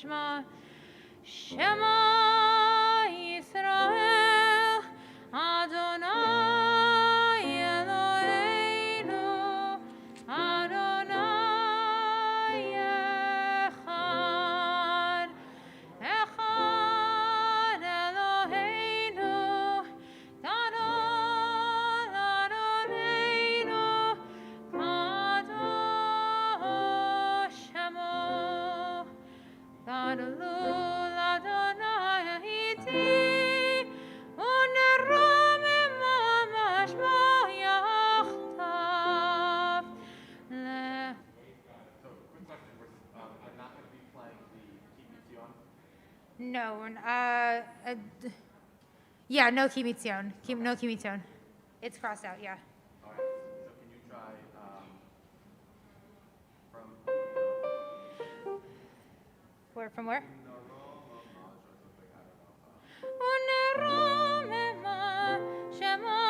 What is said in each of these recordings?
Shema, Shema Yisrael, Adonai Eloheinu, Adonai Echad, Echad Eloheinu, Gadol Adonai, Kadosh Shemo, Gadolul Adonai Iti, Uneromim Mamash Bo Yachtav. So, quick question. I'm not going to be playing the Kibbutzion. No, yeah, no Kimitzion. No Kimitzion. It's crossed out, yeah. All right. So, can you try from From where? Naroma Maj or something? I don't know. Uneromema Shemo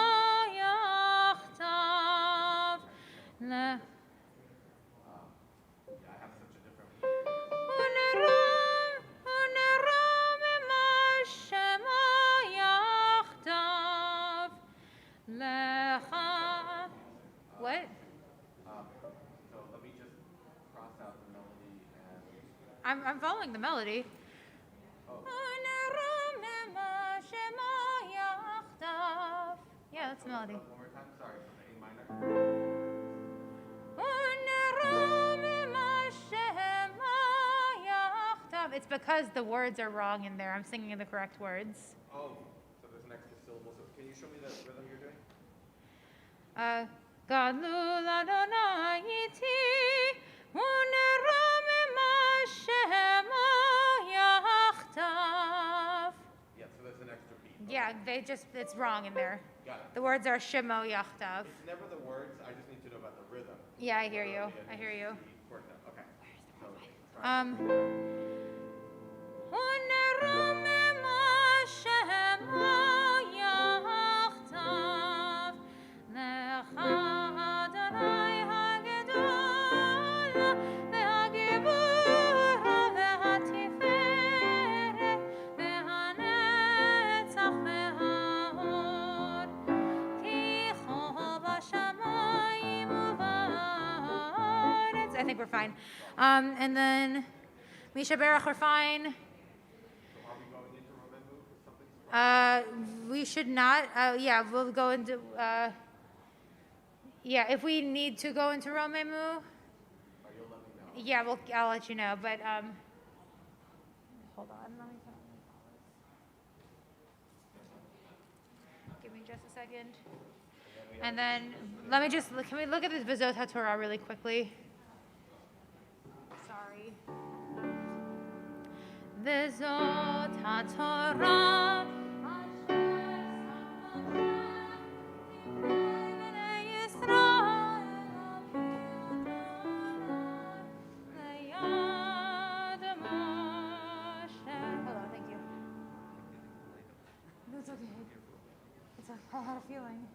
Yachtav. Yeah, I have such a different. Uneromema Shemo Yachtav. Lecha. What? So let me just cross out the melody and. I'm following the melody. Oh. Uneromema Shemo Yachtav. Yeah, that's the melody. One more time. Sorry, from the A minor. It's because the words are wrong in there. I'm singing the correct words. Oh, so there's an extra syllable. So can you show me the rhythm you're doing? Gadlul Adonai Iti, Uneromim Shemo Yachtav. Yeah, so there's an extra beat. Yeah, it's wrong in there. Got it. The words are Shemo Yachtav. It's never the words. I just need to know about the rhythm. Yeah, I hear you. I hear you. Okay. So try. Uneromim Shemo Yachtav, Lecha Adonai Hagedol, Ve'Hagibur, Ve'Hatiferet, Ve'Hanetzach, Ve'Hahod, Ticho b'shamayim u'ba'aretz. I think we're fine. And then Misha Berach, we're fine. So are we going into Roman move or something? We should not. Yeah, we'll go into. Yeah, if we need to go into Romemu, Or you'll let me know. yeah, I'll let you know. But hold on, let me give me just a second. And then can we look at this Vizot HaTorah really quickly? Sorry. Vizot HaTorah. It's okay. It's okay. I had a feeling.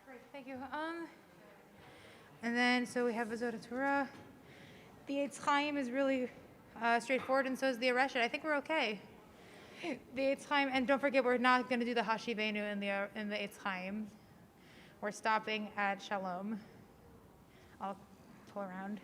Great, thank you. And then so we have Vizot Torah. The Eitz Chaim is really straightforward, and so is the Ereshet. I think we're okay. The Eitz Chaim, and don't forget, we're not going to do the Hashivenu in the Eitz Chaim. We're stopping at Shalom. I'll pull around.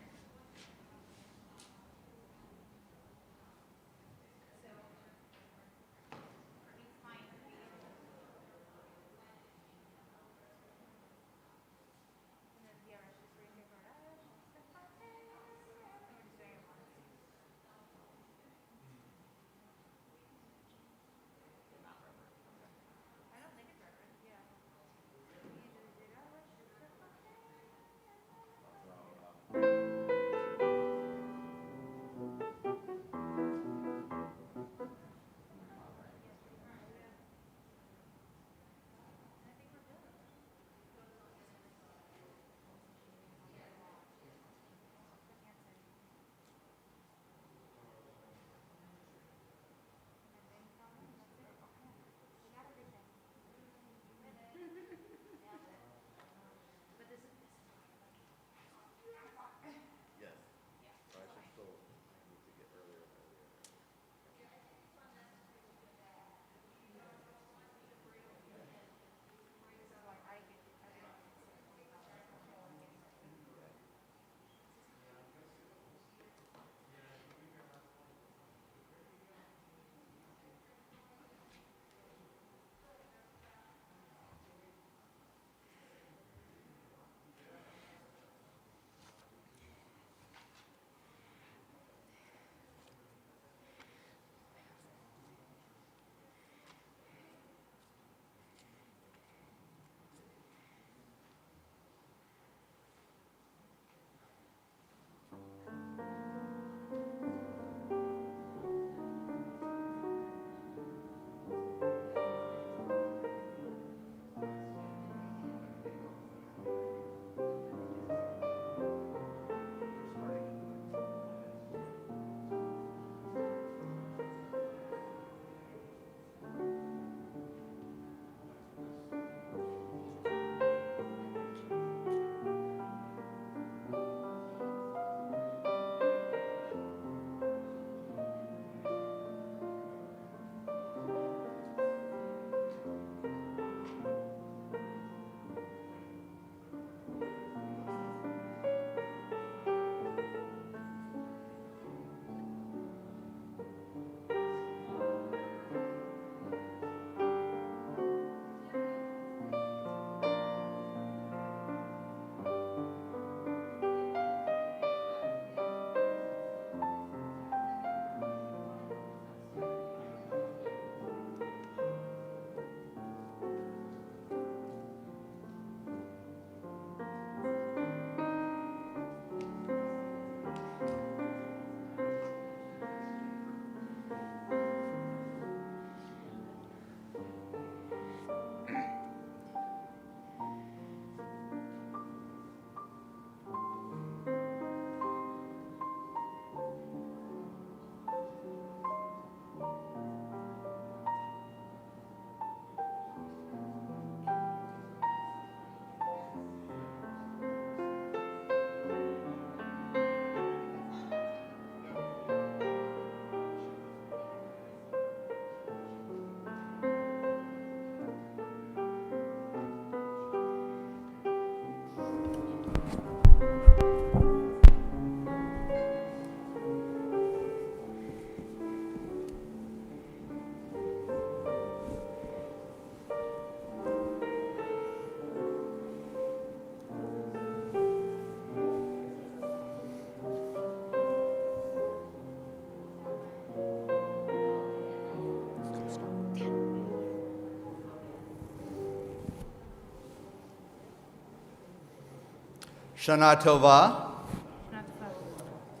Shana Tova.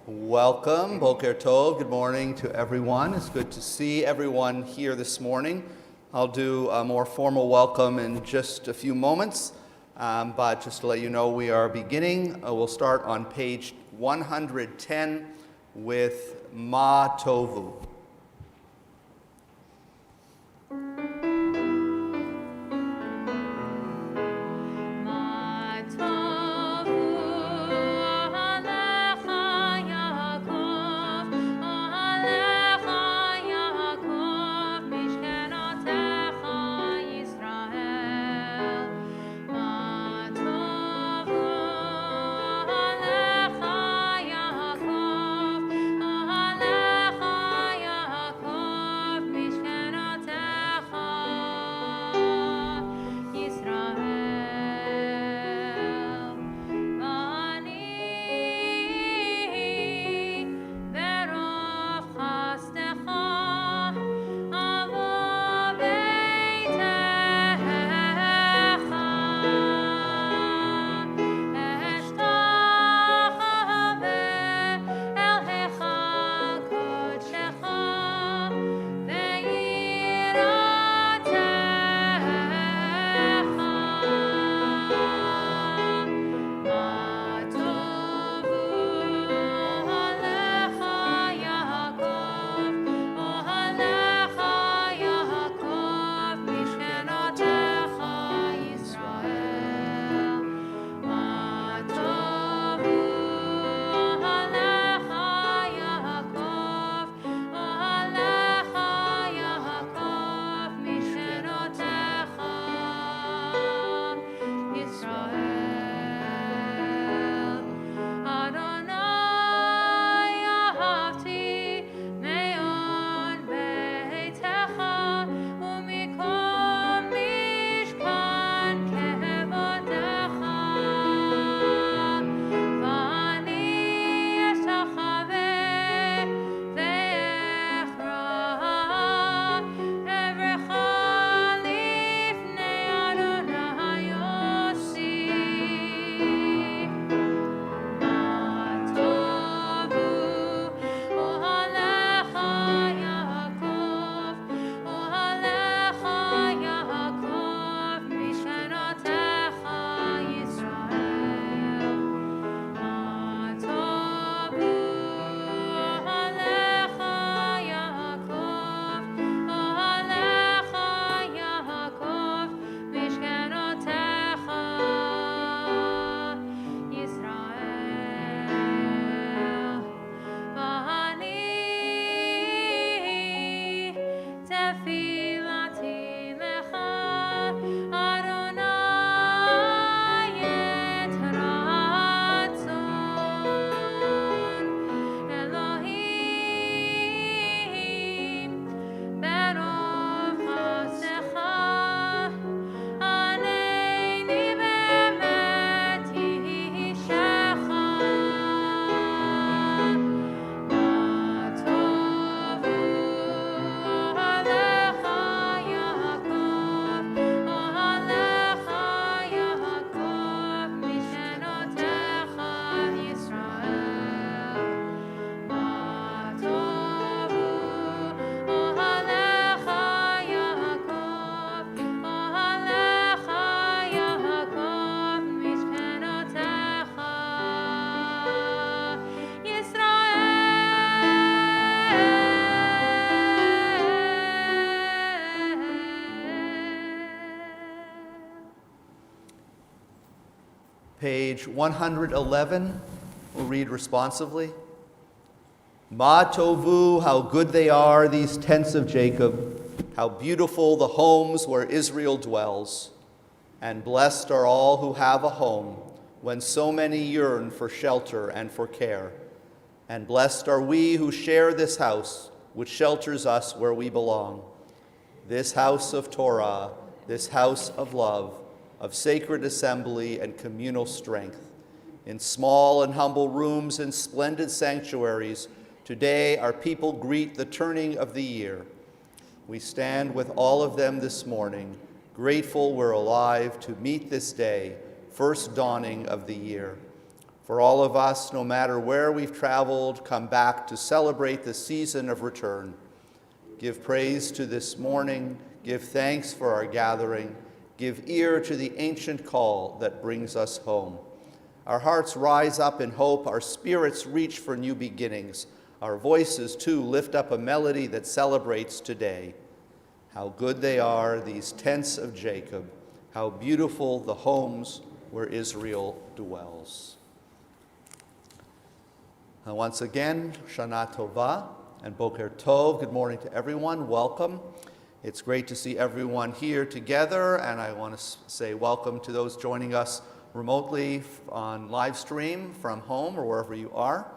Welcome. Boker Tov. Good morning to everyone. It's good to see everyone here this morning. I'll do a more formal welcome in just a few moments, but just to let you know, we are beginning. We'll start on page 110 with Ma Tovu. Page 111, we'll read responsively. Ma Tovu, how good they are, these tents of Jacob, how beautiful the homes where Israel dwells. And blessed are all who have a home, when so many yearn for shelter and for care. And blessed are we who share this house, which shelters us where we belong. This house of Torah, this house of love, of sacred assembly and communal strength. In small and humble rooms and splendid sanctuaries, today our people greet the turning of the year. We stand with all of them this morning, grateful we're alive to meet this day, first dawning of the year. For all of us, no matter where we've traveled, come back to celebrate the season of return. Give praise to this morning, give thanks for our gathering, give ear to the ancient call that brings us home. Our hearts rise up in hope, our spirits reach for new beginnings. Our voices, too, lift up a melody that celebrates today. How good they are, these tents of Jacob. How beautiful the homes where Israel dwells. Once again, Shana Tova and Boker Tov. Good morning to everyone. Welcome. It's great to see everyone here together, and I want to say welcome to those joining us remotely on live stream from home or wherever you are.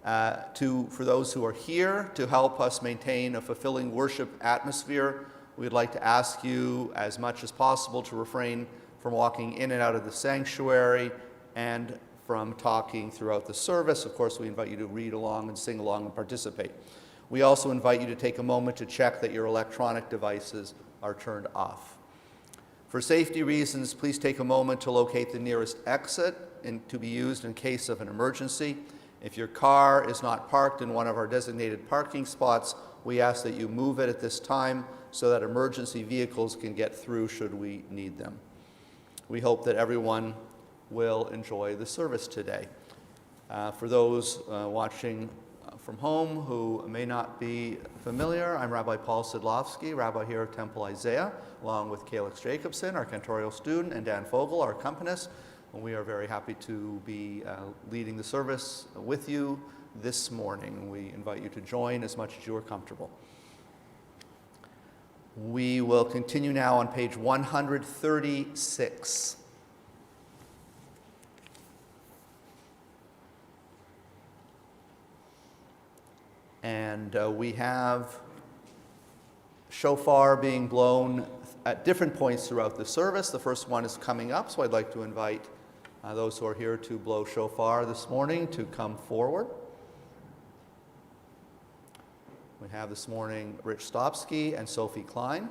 For those who are here to help us maintain a fulfilling worship atmosphere, we'd like to ask you as much as possible to refrain from walking in and out of the sanctuary and from talking throughout the service. Of course, we invite you to read along and sing along and participate. We also invite you to take a moment to check that your electronic devices are turned off. For safety reasons, please take a moment to locate the nearest exit to be used in case of an emergency. If your car is not parked in one of our designated parking spots, we ask that you move it at this time so that emergency vehicles can get through should we need them. We hope that everyone will enjoy the service today. For those watching from home who may not be familiar, I'm Rabbi Paul Sidlovsky, Rabbi here at Temple Isaiah, along with Calix Jacobson, our cantorial student, and Dan Fogel, our accompanist. And we are very happy to be leading the service with you this morning. We invite you to join as much as you are comfortable. We will continue now on page 136. And we have shofar being blown at different points throughout the service. The first one is coming up, so I'd like to invite those who are here to blow shofar this morning to come forward. We have this morning Rich Stopsky and Sophie Klein.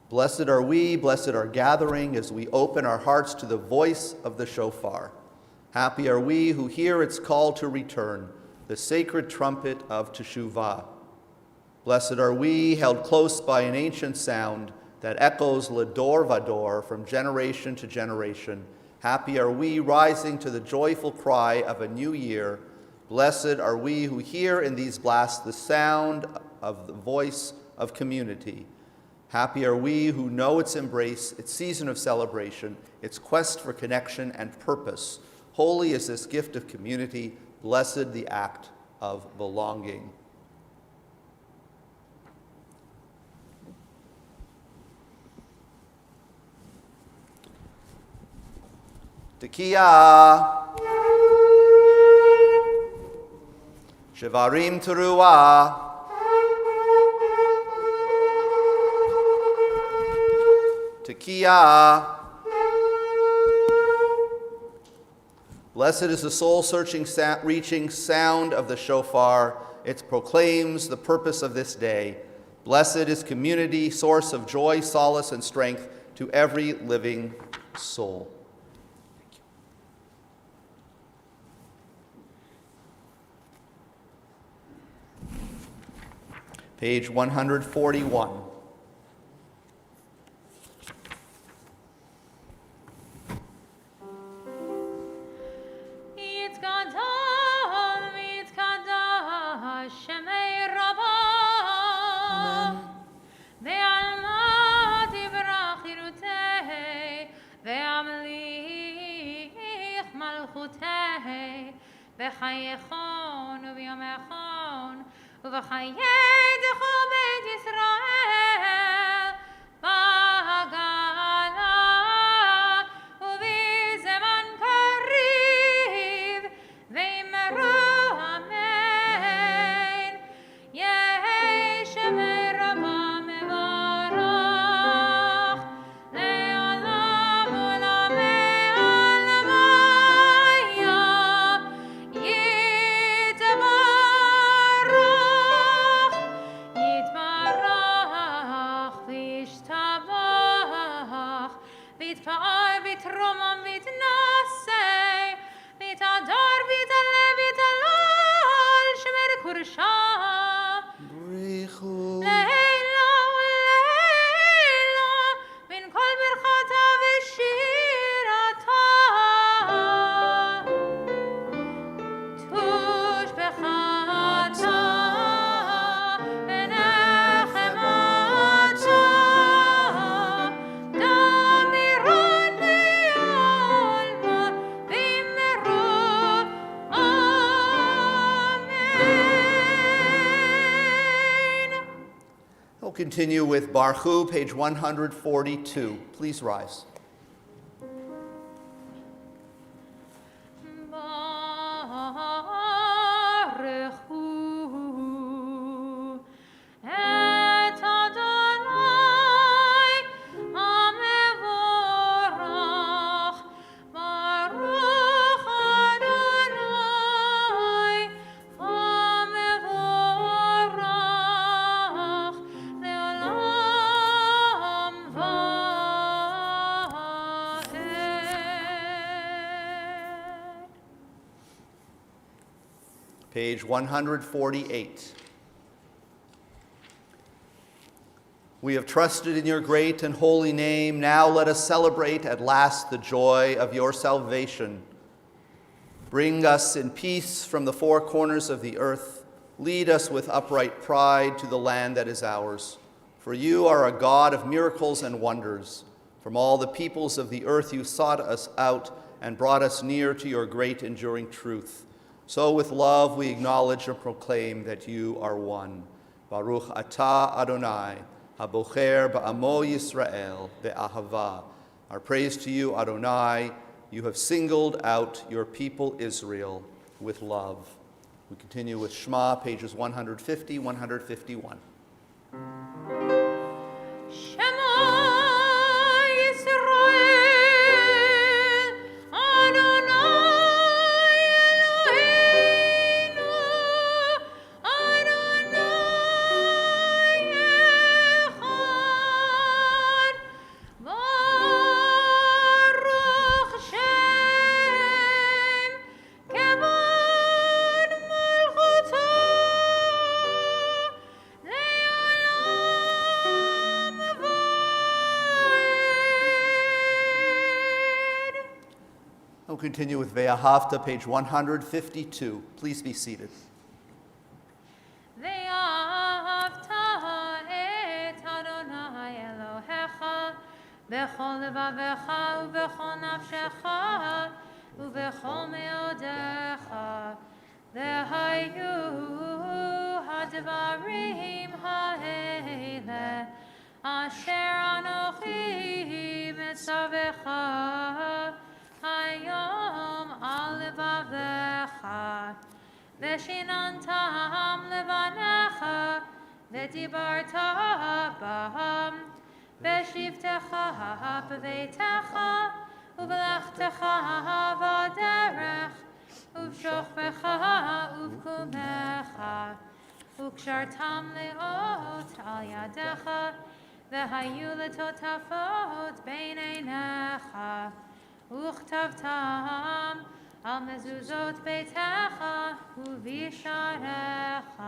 Blessed are we, blessed our gathering, as we open our hearts to the voice of the shofar. Happy are we who hear its call to return, the sacred trumpet of Teshuvah. Blessed are we, held close by an ancient sound that echoes Lador Vador from generation to generation. Happy are we, rising to the joyful cry of a new year. Blessed are we who hear in these blasts the sound of the voice of community. Happy are we who know its embrace, its season of celebration, its quest for connection and purpose. Holy is this gift of community, blessed the act of belonging. Tekiah, Shevarim Teruah, Tekiah. Blessed is the soul-searching, reaching sound of the shofar. It proclaims the purpose of this day. Blessed is community, source of joy, solace, and strength to every living soul. Page 141. בחייכון וביומכון ובחיי דחו בית ישראל בגלה ובזמן קריב ואמרו אמן יהי שמי רבה מברך לעולם ולעולמי עולמיה יתברך ויתפאר ויתרומם ויתנשא ויתהדר ויתעלה ויתהלל שמר קודשה בריחו. לעילא ולעילא מן כל ברכתה ושירתה תושבחתה ונחמתה דמירן בעלמא במרוב אמן. We'll continue with Baruch, page 142. Please rise. Baruch hu et Adonai hamevorach. Baruch Adonai hamevorach le'olam va'ed. Page 148. We have trusted in your great and holy name. Now let us celebrate at last the joy of your salvation. Bring us in peace from the four corners of the earth. Lead us with upright pride to the land that is ours. For you are a God of miracles and wonders. From all the peoples of the earth you sought us out and brought us near to your great enduring truth. So with love we acknowledge and proclaim that you are one. Baruch atah Adonai, habocher ba'amo Yisrael be'ahava. Our praise to you, Adonai. You have singled out your people Israel with love. We continue with Shema, pages 150, 151. Shema Yisrael, Adonai Eloheinu, Adonai Echad. Baruch Shem kevod malchuto le'olam va'ed. We'll continue with Ve'ahavta, page 152. Please be seated. ואהבת את אדוני אלוהיך בכל לבבך ובכל נפשך ובכל מאודיך. והיו הדברים האלה אשר אנוכי מצווך היום על לבבך. ושיננתם לבניך, ודיברת בהם, בשבתך בביתך, ובלכתך בדרך, ובשוכבך ובקומך, וקשרתם לאות על ידיך, והיו לטוטפות בין עיניך, וכתבתם על מזוזות ביתך ובשעריך,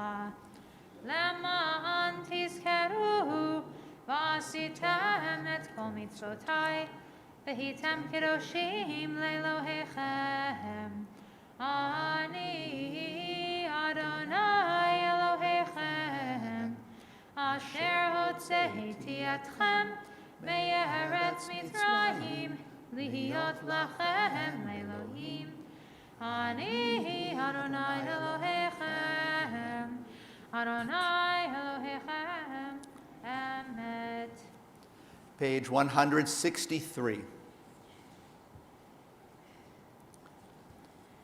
למען תזכרו ועשיתם את כל מצוותיי, והייתם קדושים לאלוהיכם. אני אדוני אלוהיכם, אשר הוצאתי אתכם מארץ מצרים, להיות לכם לאלוהים. אני אדוני אלוהיכם, אדוני אלוהיכם, אמת. Page 163.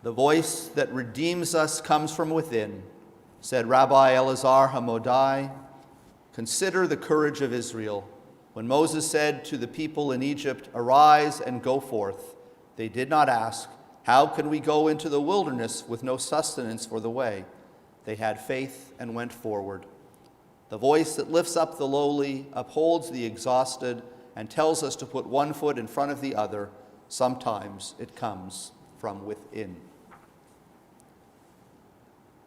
The voice that redeems us comes from within, said Rabbi Elazar Hamodai. Consider the courage of Israel. When Moses said to the people in Egypt, "Arise and go forth," they did not ask, "How can we go into the wilderness with no sustenance for the way?" They had faith and went forward. The voice that lifts up the lowly, upholds the exhausted, and tells us to put one foot in front of the other, sometimes it comes from within.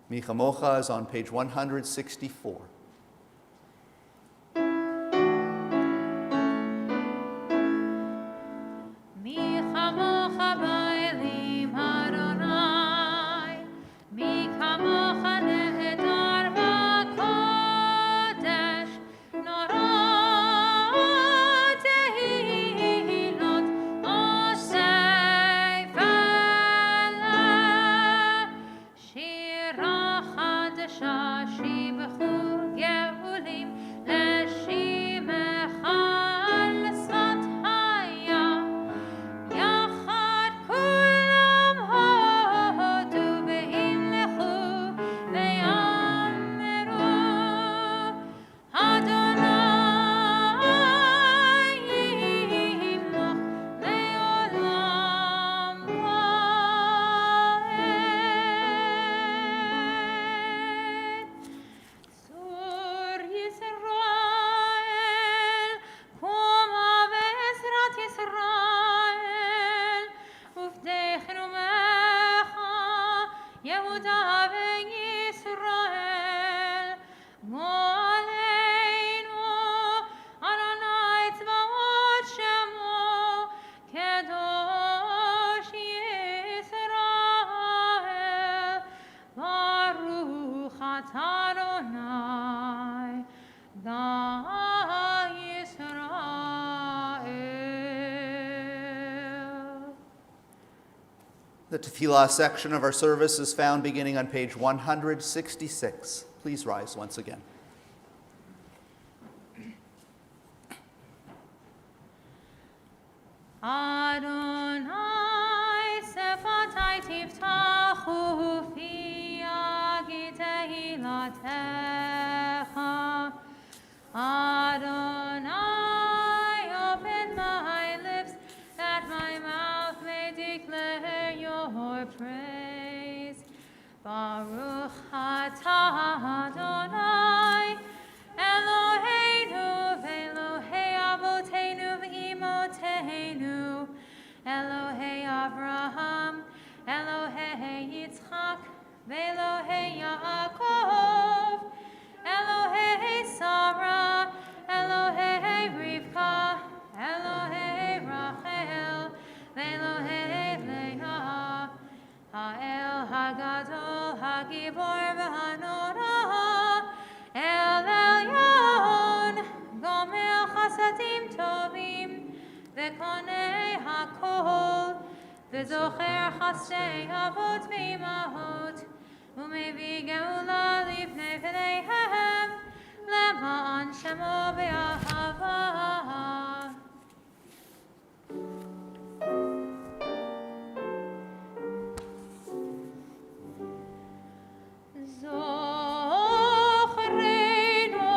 Mi Chamocha is on page 164. The Tefillah section of our service is found beginning on page 166. Please rise once again. Adonai sefatai tiftachu fi tehilatecha. Adonai, open my lips that my mouth may declare your praise. Baruch atah Adonai, Eloheinu v'Elohei avoteinu v'imoteinu, Elohei Avraham, Elohei Yitzchak, v'Elohei Yaakov, Elohei Sarah, Elohei Rivka, Elohei Rachel, v'Elohei Leah, Ha'el Hagadol, Hagibor v'Hanora, El Elyon, Gomel Chasadim Tovim, V'Konei HaKol, V'Zocher Chasdei Avot V'Imahot, U'Mevi Geula Lifnei V'Leihem, Lema'an Shemo V'Ahava. Zochreinu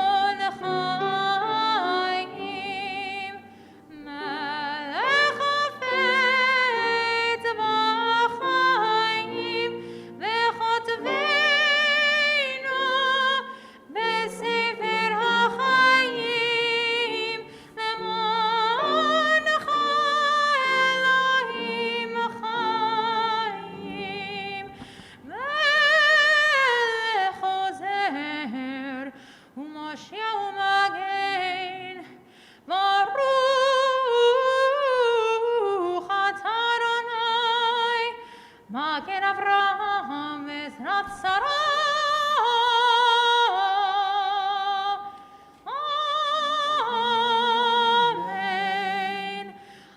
l'chaim, melech hafetz b'chaim, v'chotveinu b'sefer ha'chaim, lemoncha Elohim chaim. Chozer u'Moshiach u'Magen, Baruch atah Adonai, Magen Avraham v'Ezrat Sarah. Amen.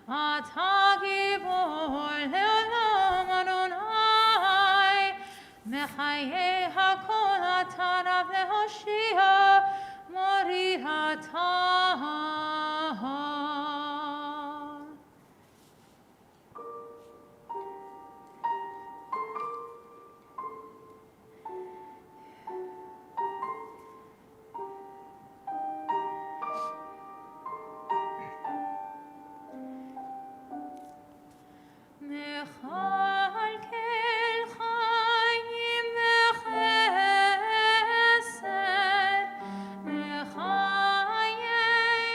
Atah gibor le'olam Adonai, Mechayei hakol atah Rav le'hoshia, mori atah. Mechalkel chayim v'chesed, mechayei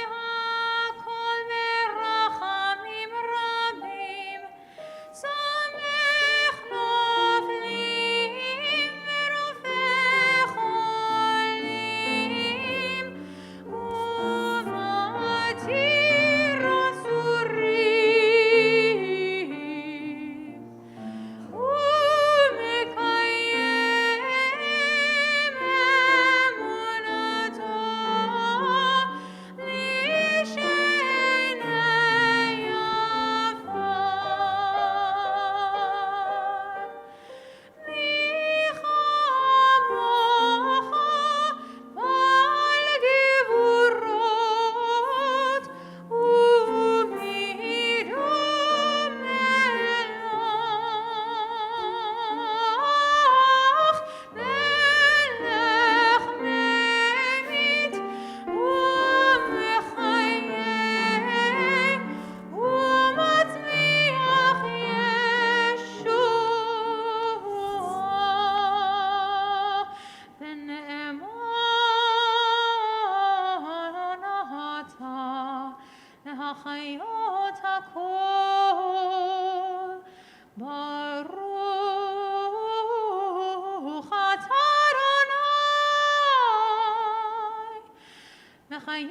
We'll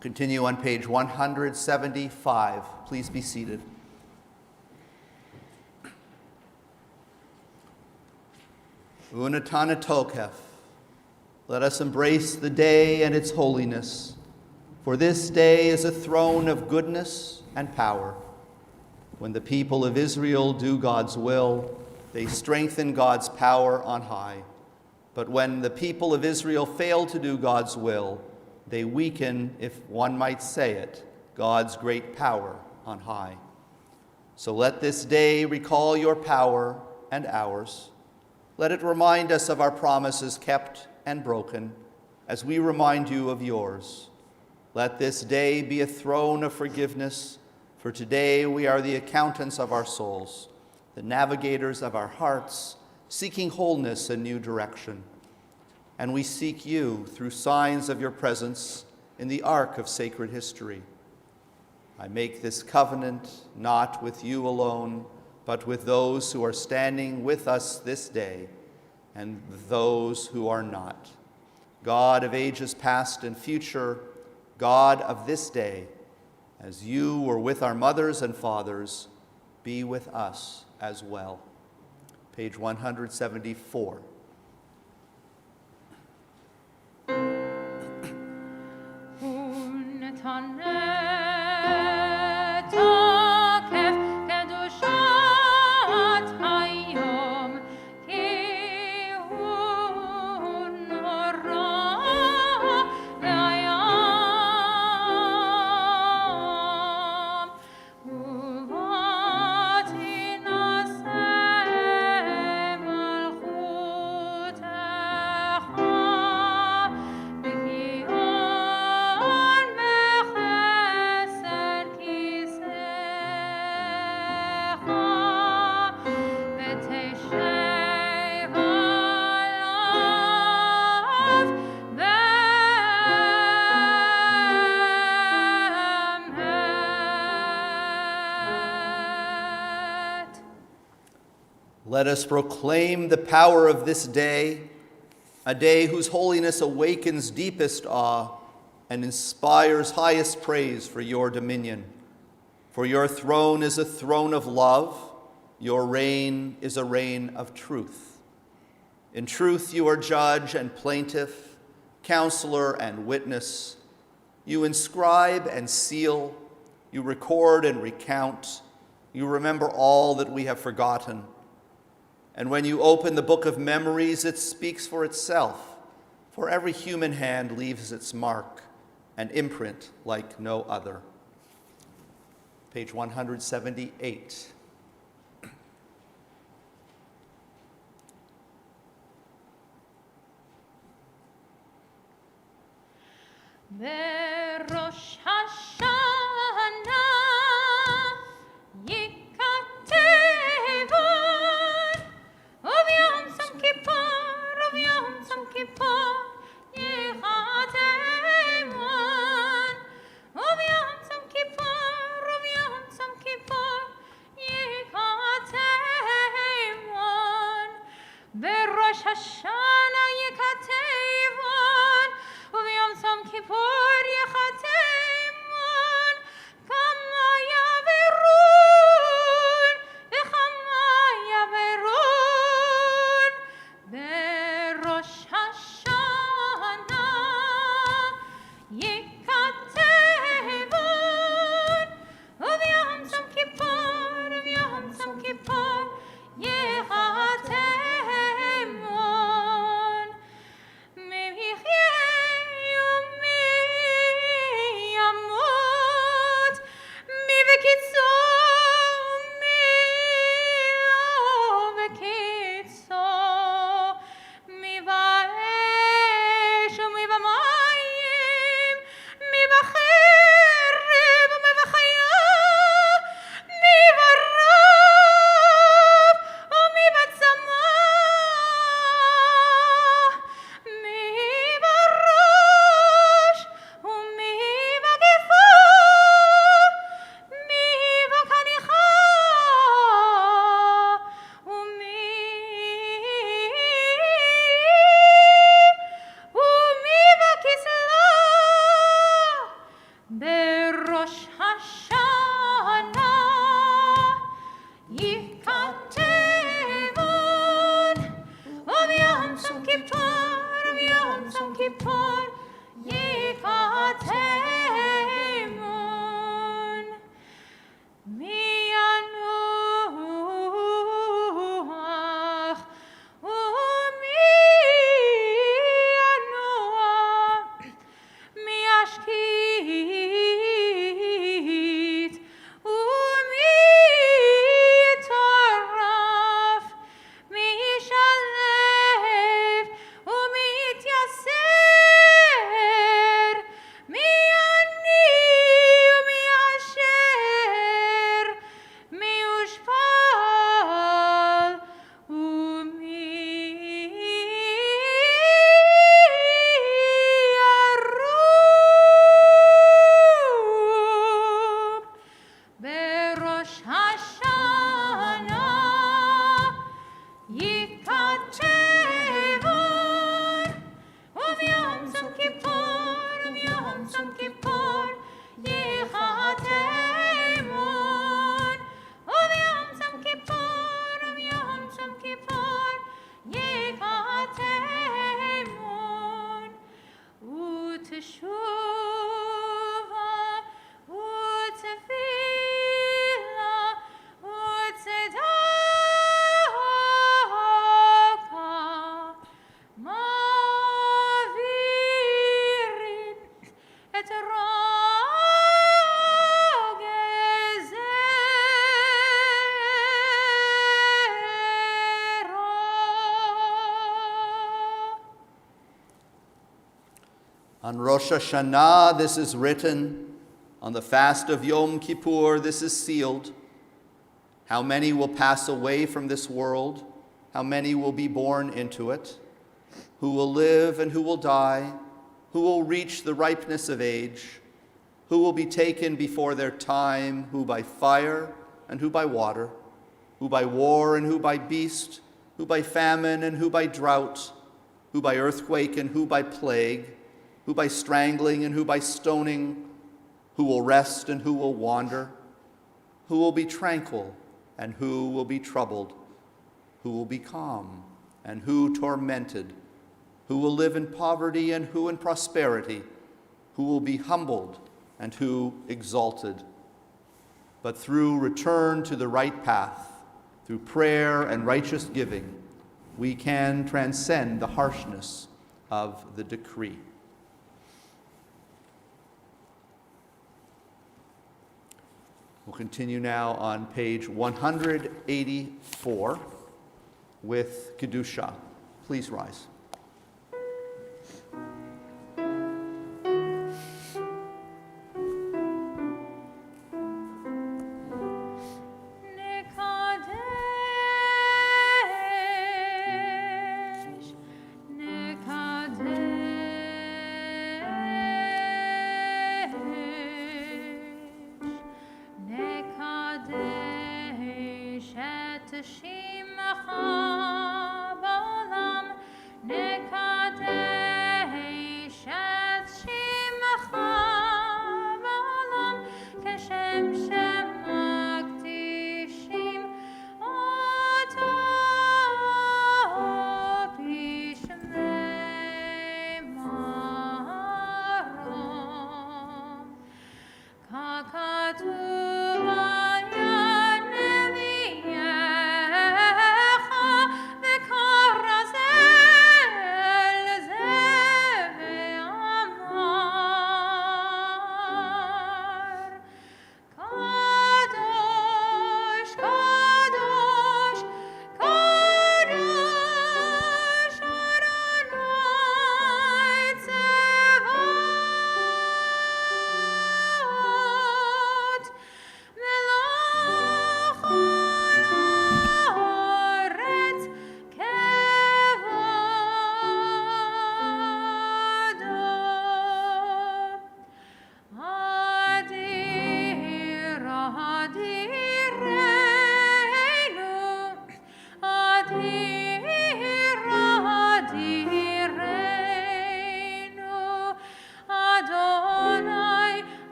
continue on page 175. Please be seated. Unatana Tokef. Let us embrace the day and its holiness, for this day is a throne of goodness and power. When the people of Israel do God's will, they strengthen God's power on high. But when the people of Israel fail to do God's will, they weaken, if one might say it, God's great power on high. So let this day recall your power and ours. Let it remind us of our promises kept and broken, as we remind you of yours. Let this day be a throne of forgiveness, for today we are the accountants of our souls, the navigators of our hearts, seeking wholeness and new direction. And we seek you through signs of your presence in the arc of sacred history. I make this covenant not with you alone, but with those who are standing with us this day and those who are not. God of ages past and future, God of this day, as you were with our mothers and fathers, be with us as well. Page 174. Let us proclaim the power of this day, a day whose holiness awakens deepest awe and inspires highest praise for your dominion. For your throne is a throne of love, your reign is a reign of truth. In truth you are judge and plaintiff, counselor and witness. You inscribe and seal, you record and recount, you remember all that we have forgotten. And when you open the book of memories, it speaks for itself, for every human hand leaves its mark, an imprint like no other. Page 178. Rosh Hashanah yekatevon, uvyom som kippur yechatevon, kama yaverun, v'chama yaverun, berosh Hashanah yekatevon, uvyom som kippur yechatevon. On Rosh Hashanah, this is written. On the fast of Yom Kippur, this is sealed. How many will pass away from this world? How many will be born into it? Who will live and who will die? Who will reach the ripeness of age? Who will be taken before their time? Who by fire and who by water? Who by war and who by beast? Who by famine and who by drought? Who by earthquake and who by plague? Who by strangling and who by stoning? Who will rest and who will wander? Who will be tranquil and who will be troubled? Who will be calm and who tormented? Who will live in poverty and who in prosperity? Who will be humbled and who exalted? But through return to the right path, through prayer and righteous giving, we can transcend the harshness of the decree. We'll continue now on page 184 with Kedusha. Please rise.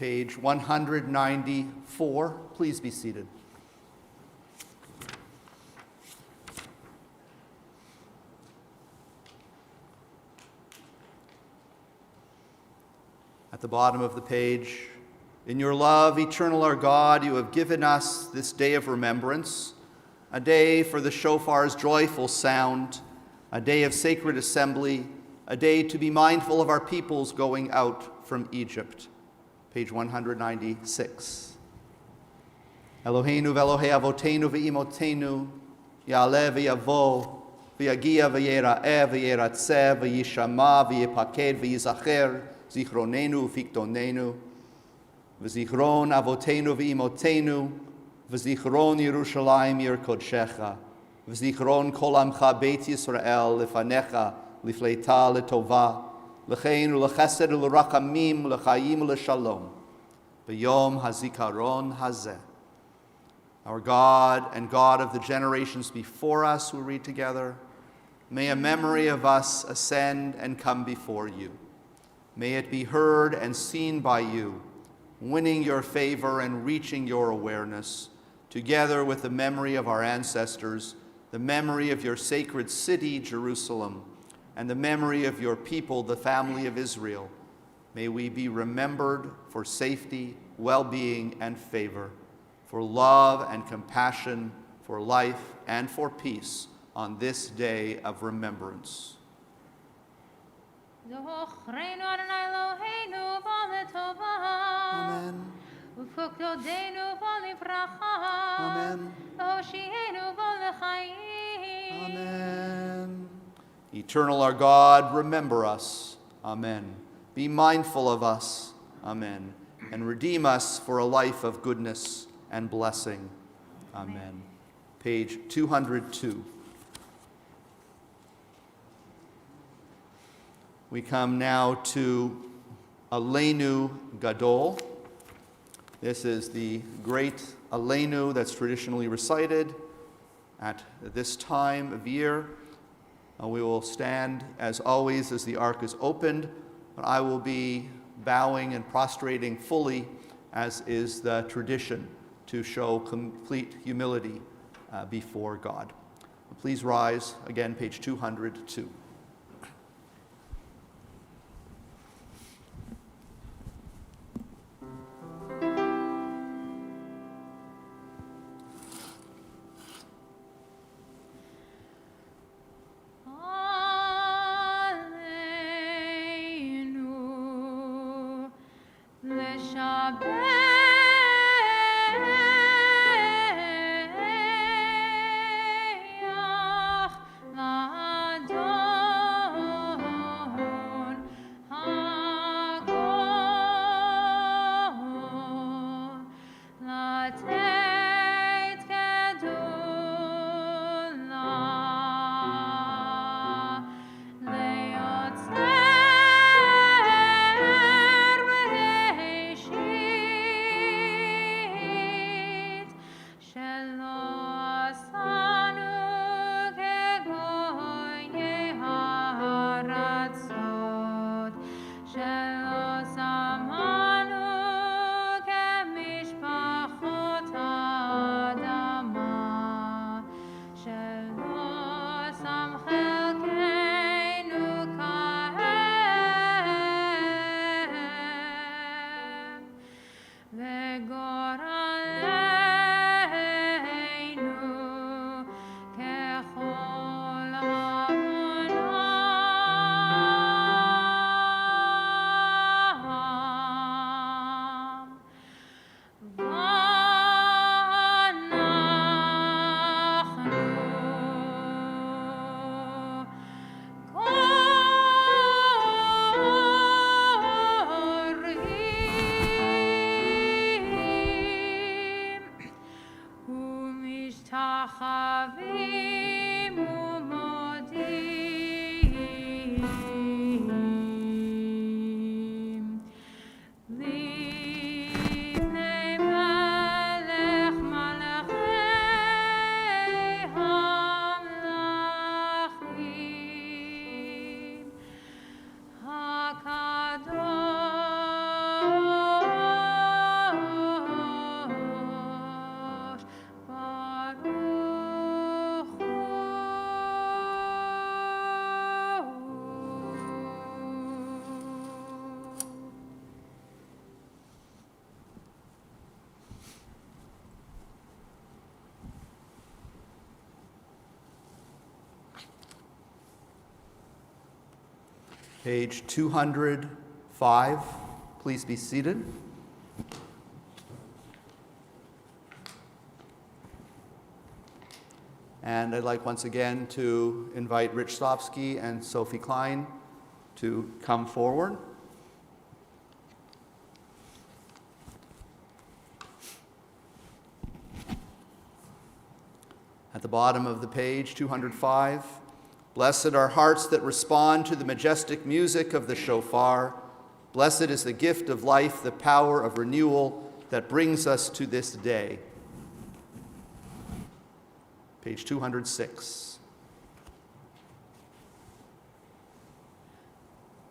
page 194. Please be seated. At the bottom of the page, in your love, eternal our God, you have given us this day of remembrance, a day for the shofar's joyful sound, a day of sacred assembly, a day to be mindful of our peoples going out from Egypt. Page 196. Eloheinu ve'Elohei avotenu ve'imotenu, ya'aleh ve'yavo, ve'yagia ve'yera'eh ve'yeratzeh ve'yishama ve'yipaked ve'yizacher, zichronenu ufiktonenu, v'zichron avotenu ve'imotenu, v'zichron Yerushalayim yer kodshecha, v'zichron kol amcha beit Yisrael lefanecha lifleita letova, l'chein u'lechesed u'lerachamim u'lechayim u'leshalom, b'yom hazikaron hazeh. Our God and God of the generations before us, we read together, may a memory of us ascend and come before you. May it be heard and seen by you, winning your favor and reaching your awareness, together with the memory of our ancestors, the memory of your sacred city, Jerusalem, and the memory of your people, the family of Israel. May we be remembered for safety, well-being, and favor, for love and compassion, for life and for peace on this day of remembrance. Amen. Amen. Amen. Eternal our God, remember us. Amen. Be mindful of us. Amen. And redeem us for a life of goodness and blessing. Amen. Page 202. We come now to Aleinu Gadol. This is the great Aleinu that's traditionally recited at this time of year. We will stand, as always, as the ark is opened, but I will be bowing and prostrating fully, as is the tradition, to show complete humility before God. Please rise, again, page 202. Adon Page 205. Please be seated. And I'd like once again to invite Rich Slofsky and Sophie Klein to come forward. At the bottom of the page, 205, blessed are hearts that respond to the majestic music of the shofar. Blessed is the gift of life, the power of renewal that brings us to this day. Page 206.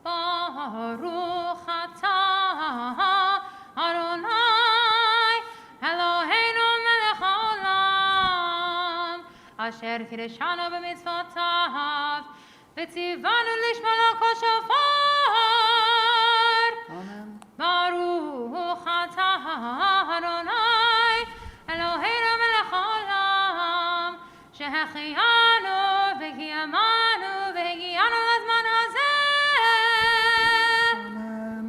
Baruch atah Adonai Eloheinu melech haolam asher kiddushanu b'mitzvotav v'tzivanu lishmor kol shofar. Amen. Baruch atah Adonai Eloheinu melech haolam שהחיינו וקיימנו והגיענו לזמן הזה. Amen.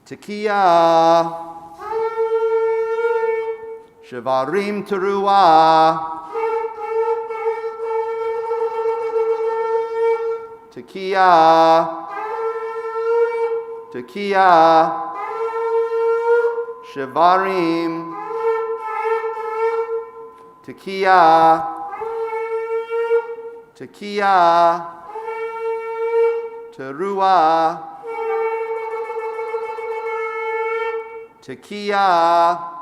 Tekiah, Shevarim Teruah, Tekiah, Tekiah, Shevarim, Tekiah, Tekiah, Teruah, Tekiah.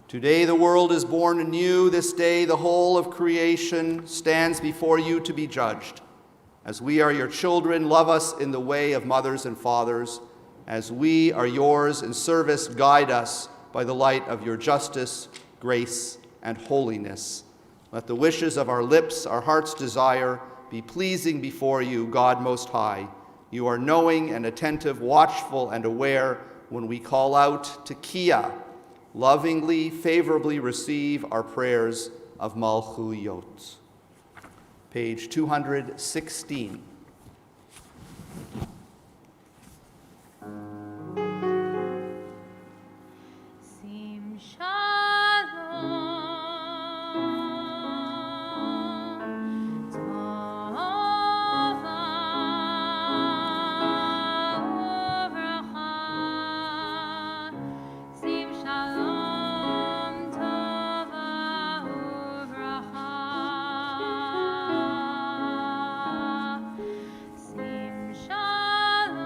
Today the world is born anew. This day the whole of creation stands before you to be judged. As we are your children, love us in the way of mothers and fathers. As we are yours in service, guide us by the light of your justice, grace, and holiness. Let the wishes of our lips, our heart's desire, be pleasing before you, God Most High. You are knowing and attentive, watchful and aware when we call out Tekiah. Lovingly, favorably receive our prayers of Malchuyot. Page 216. Sim shalom tova uvracha. Sim shalom tova uvracha. Sim shalom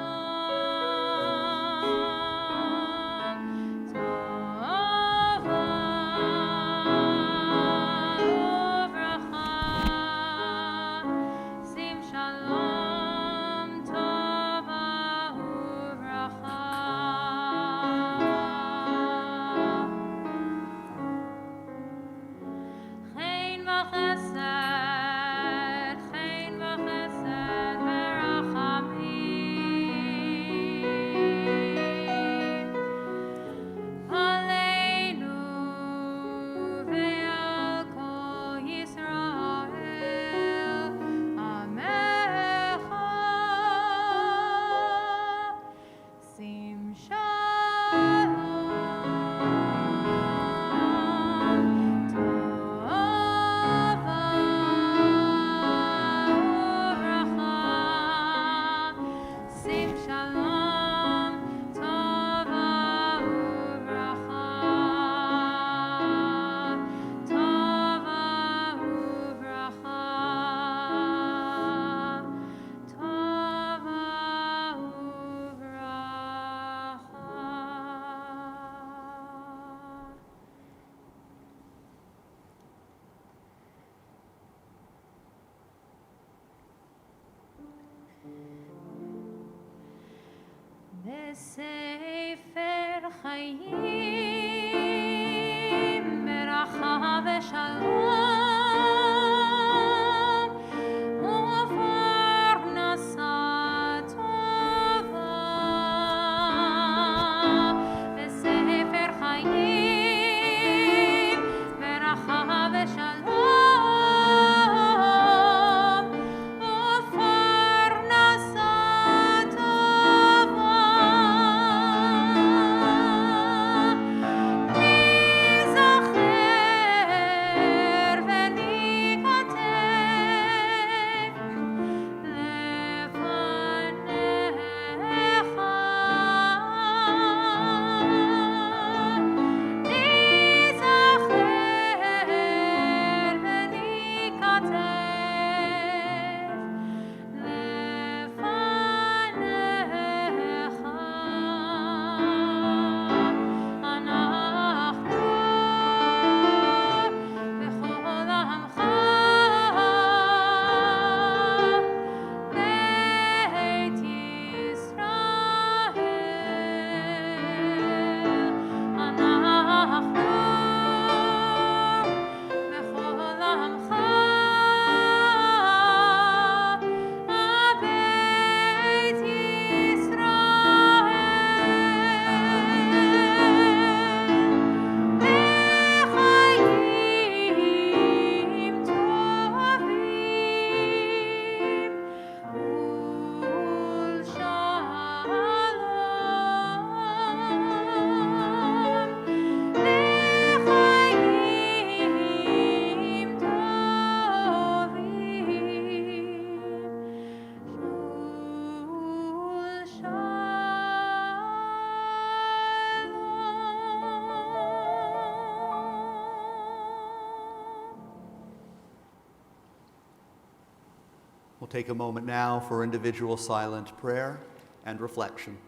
tova uvracha. Sim shalom tova uvracha. Chen v'chesed, chen v'chesed v'rachamim aleinu ve'al kol Yisrael amecha. Sim shalom tova uvracha. Sim shalom tova uvracha. Tova uvracha. Tova uvracha. בספר חיים ברכה ושלום ופרנסה טובה. בספר חיים ברכה ושלום We'll take a moment now for individual silent prayer and reflection.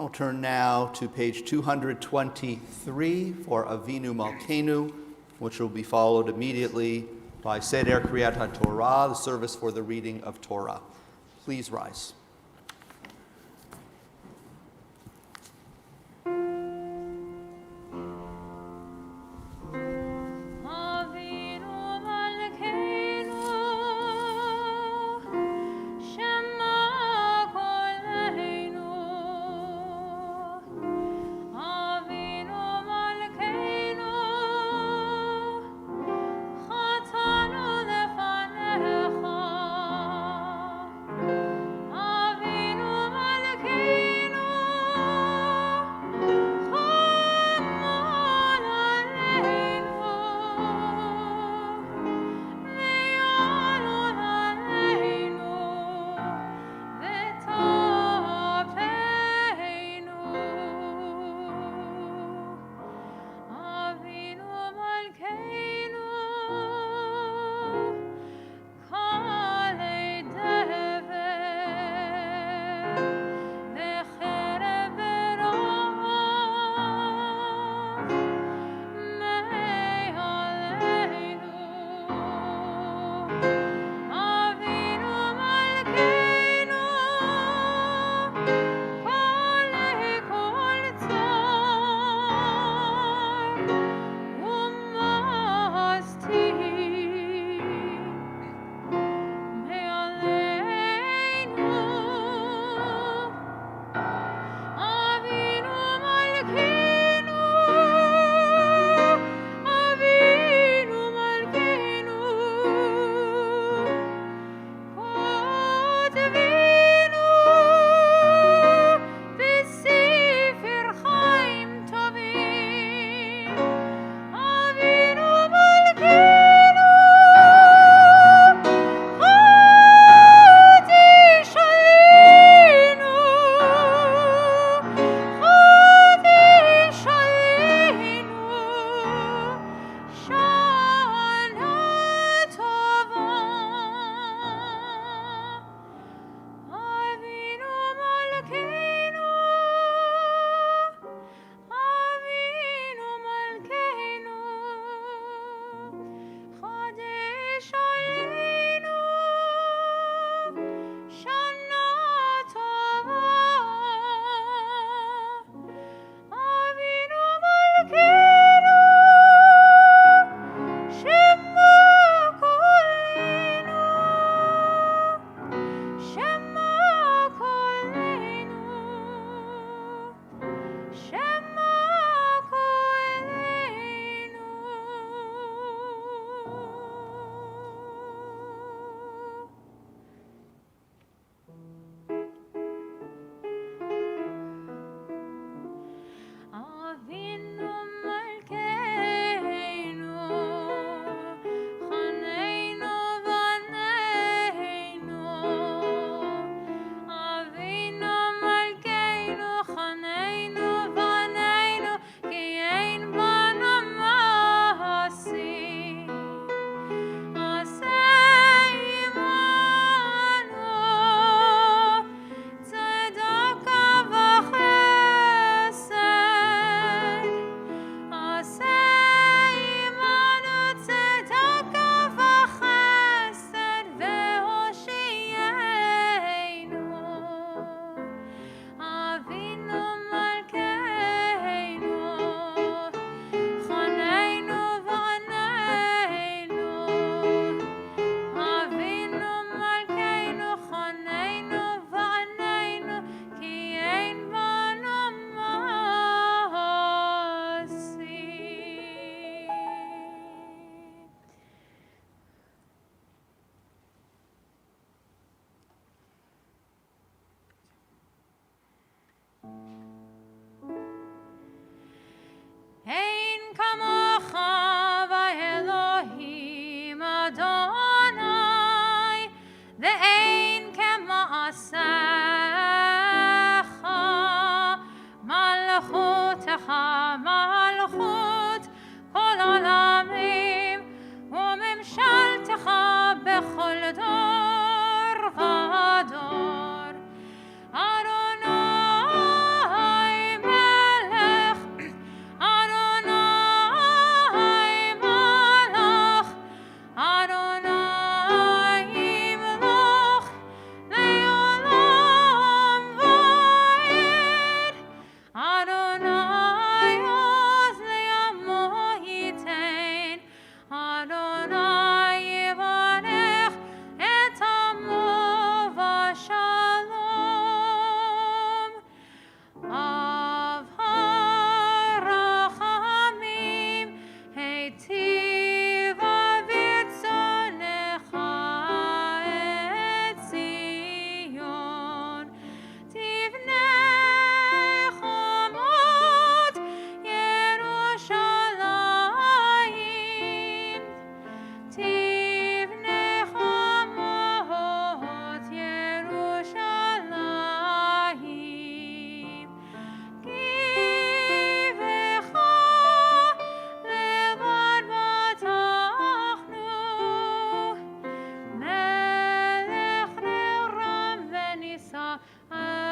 I'll turn now to page 223 for Avinu Malkeinu, which will be followed immediately by Seder Kriyat HaTorah, the service for the reading of Torah. Please rise. חטאנו לפניך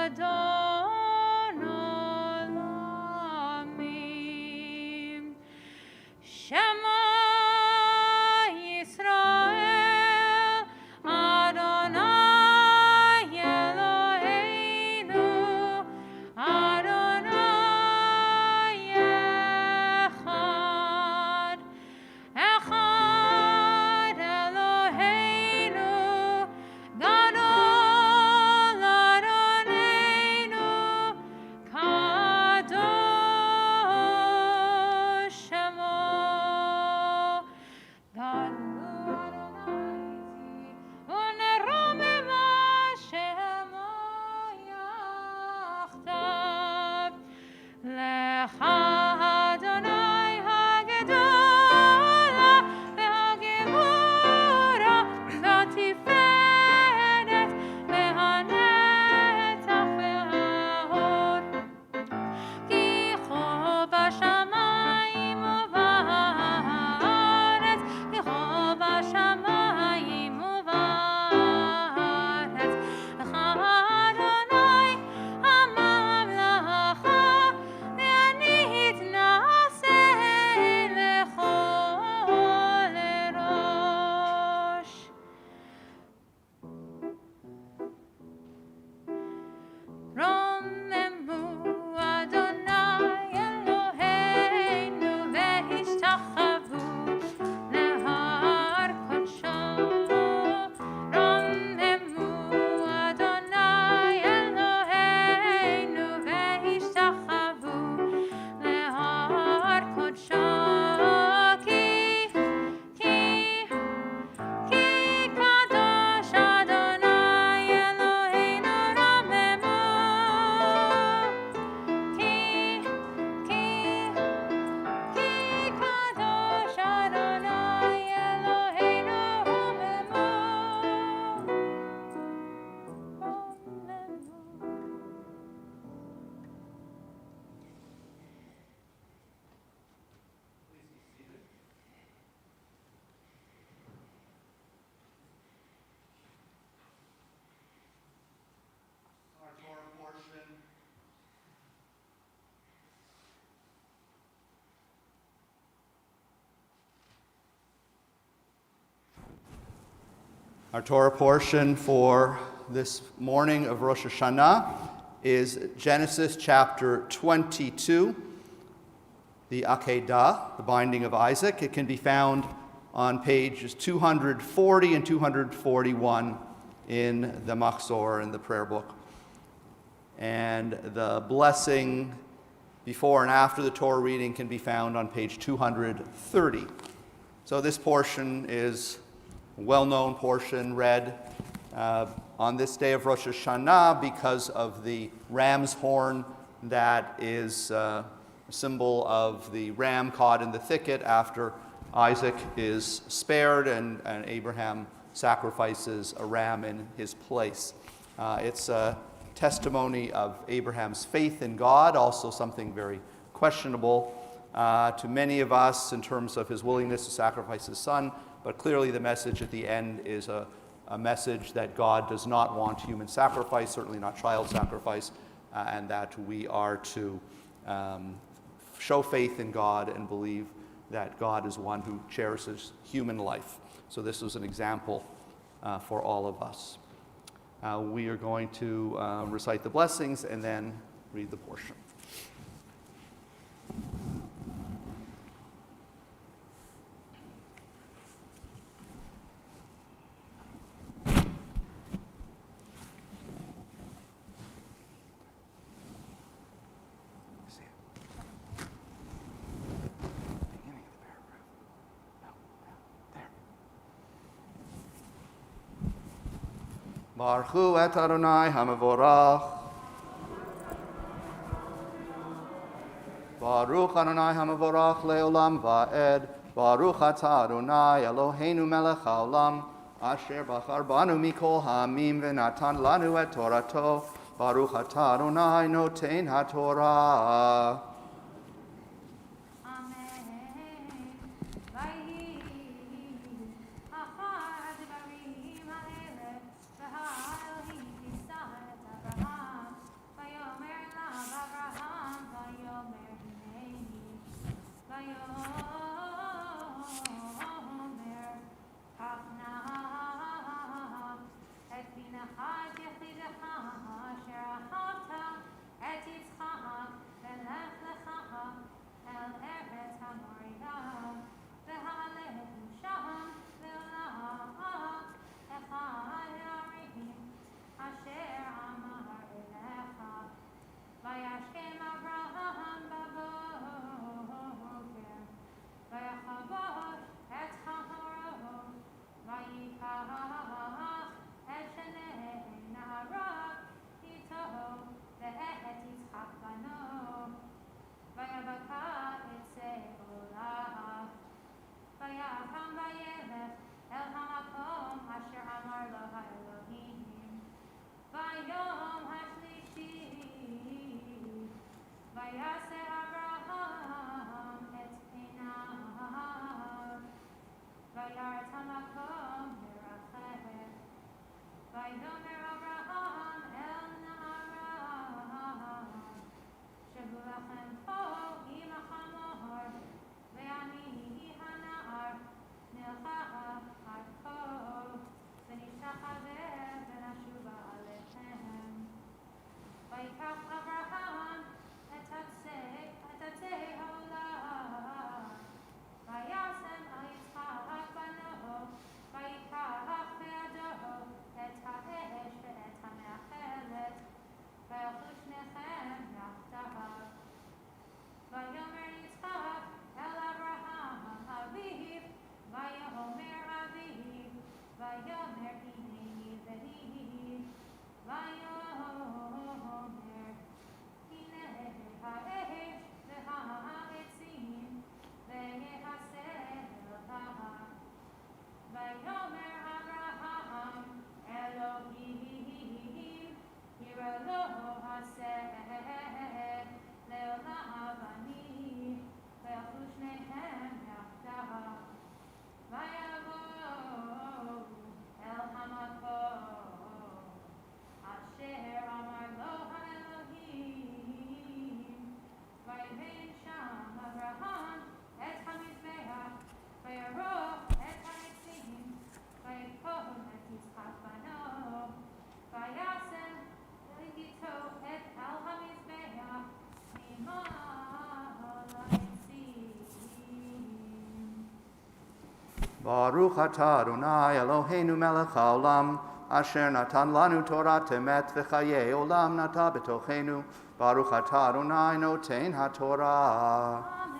Adon Olamim. Shema Yisrael, Adonai Eloheinu, Adonai Echad. Echad Eloheinu, Gadol Adonenu, Kadosh Shemo. Gadu Adonai uneromema Shemo yachdav. Lecha Adonai hagedola vehagemura v'atiferet vehanetzach v'hahod. Ki chov hashamayim u'va'aretz, ki chov hashamayim u'va'aretz. Lecha Adonai hamamlacha, ve'ani hitnaseh lechol rosh. Romemu Adonai Eloheinu ve'ishtachavu lehar kodsho. Romemu Adonai Eloheinu ve'ishtachavu lehar kodsho. Ki kadosh Adonai Eloheinu ramemu. Ki kadosh Adonai Eloheinu ramemu. Our Torah portion. Our Torah portion for this morning of Rosh Hashanah is Genesis chapter 22, the Akedah, the binding of Isaac. It can be found on pages 240 and 241 in the Machzor, in the prayer book. And the blessing before and after the Torah reading can be found on page 230. So this portion is a well-known portion read on this day of Rosh Hashanah because of the ram's horn that is a symbol of the ram caught in the thicket after Isaac is spared and Abraham sacrifices a ram in his place. It's a testimony of Abraham's faith in God, also something very questionable to many of us in terms of his willingness to sacrifice his son, but clearly the message at the end is a message that God does not want human sacrifice, certainly not child sacrifice, and that we are to show faith in God and believe that God is one who cherishes human life. So this is an example for all of us. We are going to recite the blessings and then read the portion. Baruchu et Adonai HaMevorach. Baruch Adonai HaMevorach le'olam va'ed. Baruch atah Adonai Eloheinu melech haolam. Asher bachar banu mikol ha'amim v'natan lanu et Torato. Baruch atah Adonai noten haTorah. Abraham et tatzei haolam. Vayasem al Yitzchak bano, vayikach be'ado et ha'esh ve'et ha'me'achelet, vayachlu shnechem yachdav. Vayomer Yitzchak el Abraham aviv, vayomer aviv, vayomer hineni vehi, vayomer hinei ha'esh v'ha'etzim, ve'yehaseh elha. Vayomer Abraham Elohim, hira lo haseh le'olam ani, ve'achlu shnehem yachdav. Vayavo el hamakom asher amar lo ha'Elohim. Vayemen sham Abraham et hamizbeach, vayaroch et ha'etzim, vayikol et Yitzchak bano, vayasem v'yito et al hamizbeach mimol ha'etzim. Baruch atah Adonai Eloheinu melech haolam, asher natan lanu Torah temet v'chayei olam nata b'tochenu. Baruch atah Adonai noten haTorah. Amen.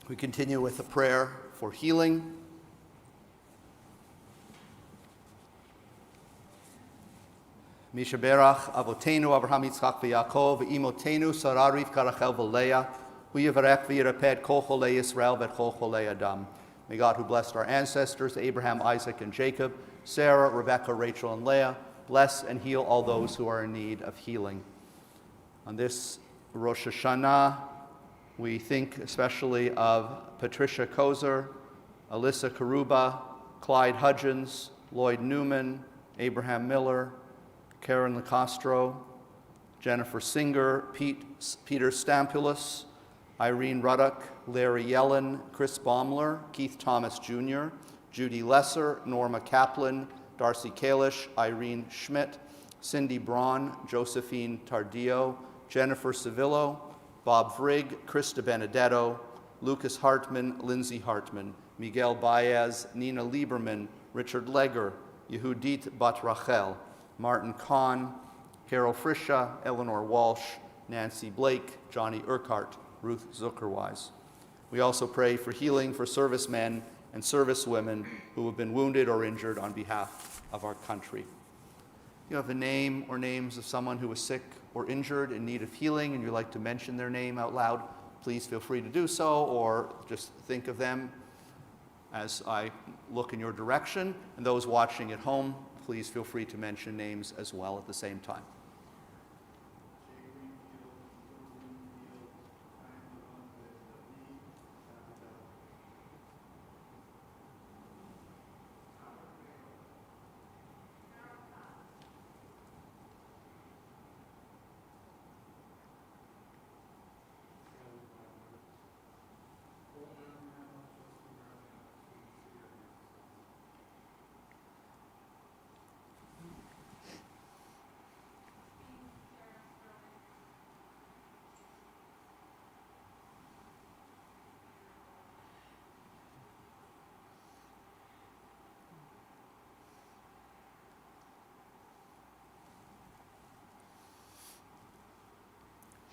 We continue with a prayer for healing. Mishaberach Avotenu Abraham Yitzchak v'Yaakov v'imotenu Sarah Rivka Rachel v'Leah v'yivarech v'yiraped kol cholei Yisrael v'et kol cholei Adam. May God, who blessed our ancestors, Abraham, Isaac, and Jacob, Sarah, Rebekah, Rachel, and Leah, bless and heal all those who are in need of healing. On this Rosh Hashanah, we think especially of Patricia Kozer, Alyssa Karuba, Clyde Hudgens, Lloyd Newman, Abraham Miller, Karen LaCastro, Jennifer Singer, Peter Stampoulos, Irene Ruddock, Larry Yellen, Chris Baumler, Keith Thomas Jr., Judy Lesser, Norma Kaplan, Darcy Kalish, Irene Schmidt, Cindy Braun, Josephine Tardillo, Jennifer Civillo, Bob Vrigg, Krista Benedetto, Lucas Hartman, Lindsay Hartman, Miguel Baez, Nina Lieberman, Richard Legger, Yehudit Bat Rachel, Martin Kahn, Carol Frisha, Eleanor Walsh, Nancy Blake, Johnny Urquhart, Ruth Zuckerwise. We also pray for healing for servicemen and servicewomen who have been wounded or injured on behalf of our country. If you have a name or names of someone who is sick or injured in need of healing and you'd like to mention their name out loud, please feel free to do so, or just think of them as I look in your direction. And those watching at home, please feel free to mention names as well at the same time.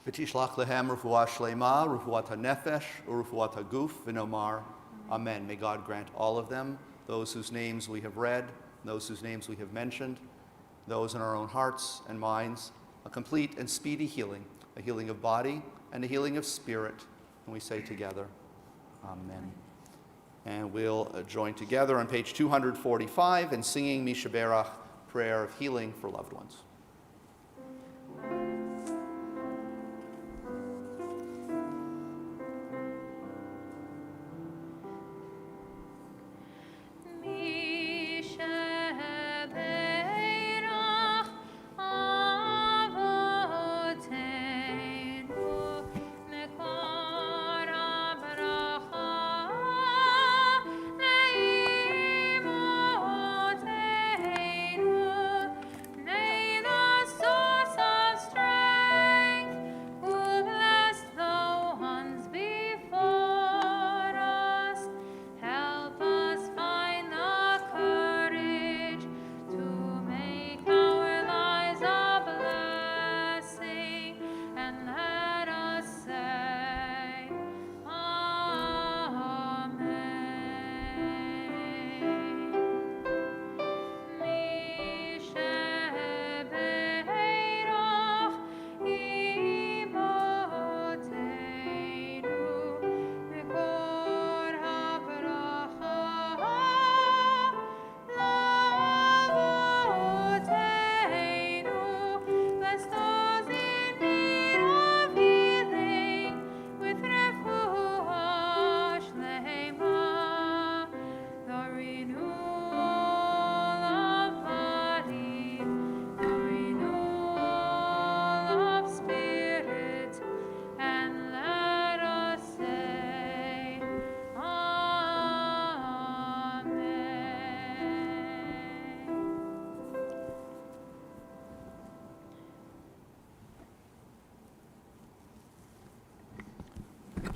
V'tishlach lehem refuah shlema, refuat hanefesh, u'refuat haguf, v'nomar, amen. May God grant all of them, those whose names we have read, those whose names we have mentioned, those in our own hearts and minds, a complete and speedy healing, a healing of body and a healing of spirit. And we say together, amen. And we'll join together on page 245 in singing Mishaberach, prayer of healing for loved ones. Mishaberach Avotenu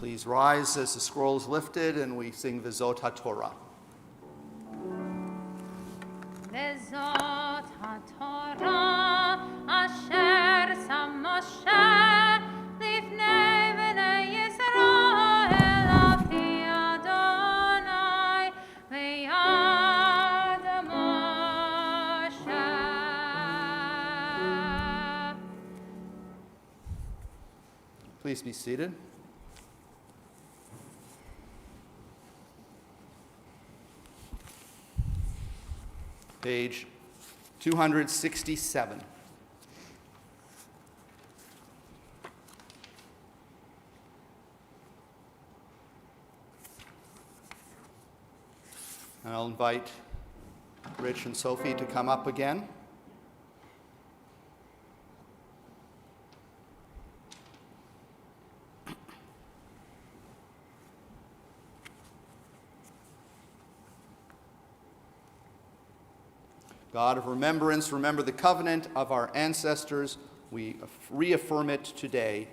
Please rise as the scroll is lifted and we sing V'zot HaTorah. וזאת התורה אשר שם משה לפני בני ישראל על פי אדוני ביד משה. Please be seated. Page 267. And I'll invite Rich and Sophie to come up again. God of remembrance, remember the covenant of our ancestors. We reaffirm it today.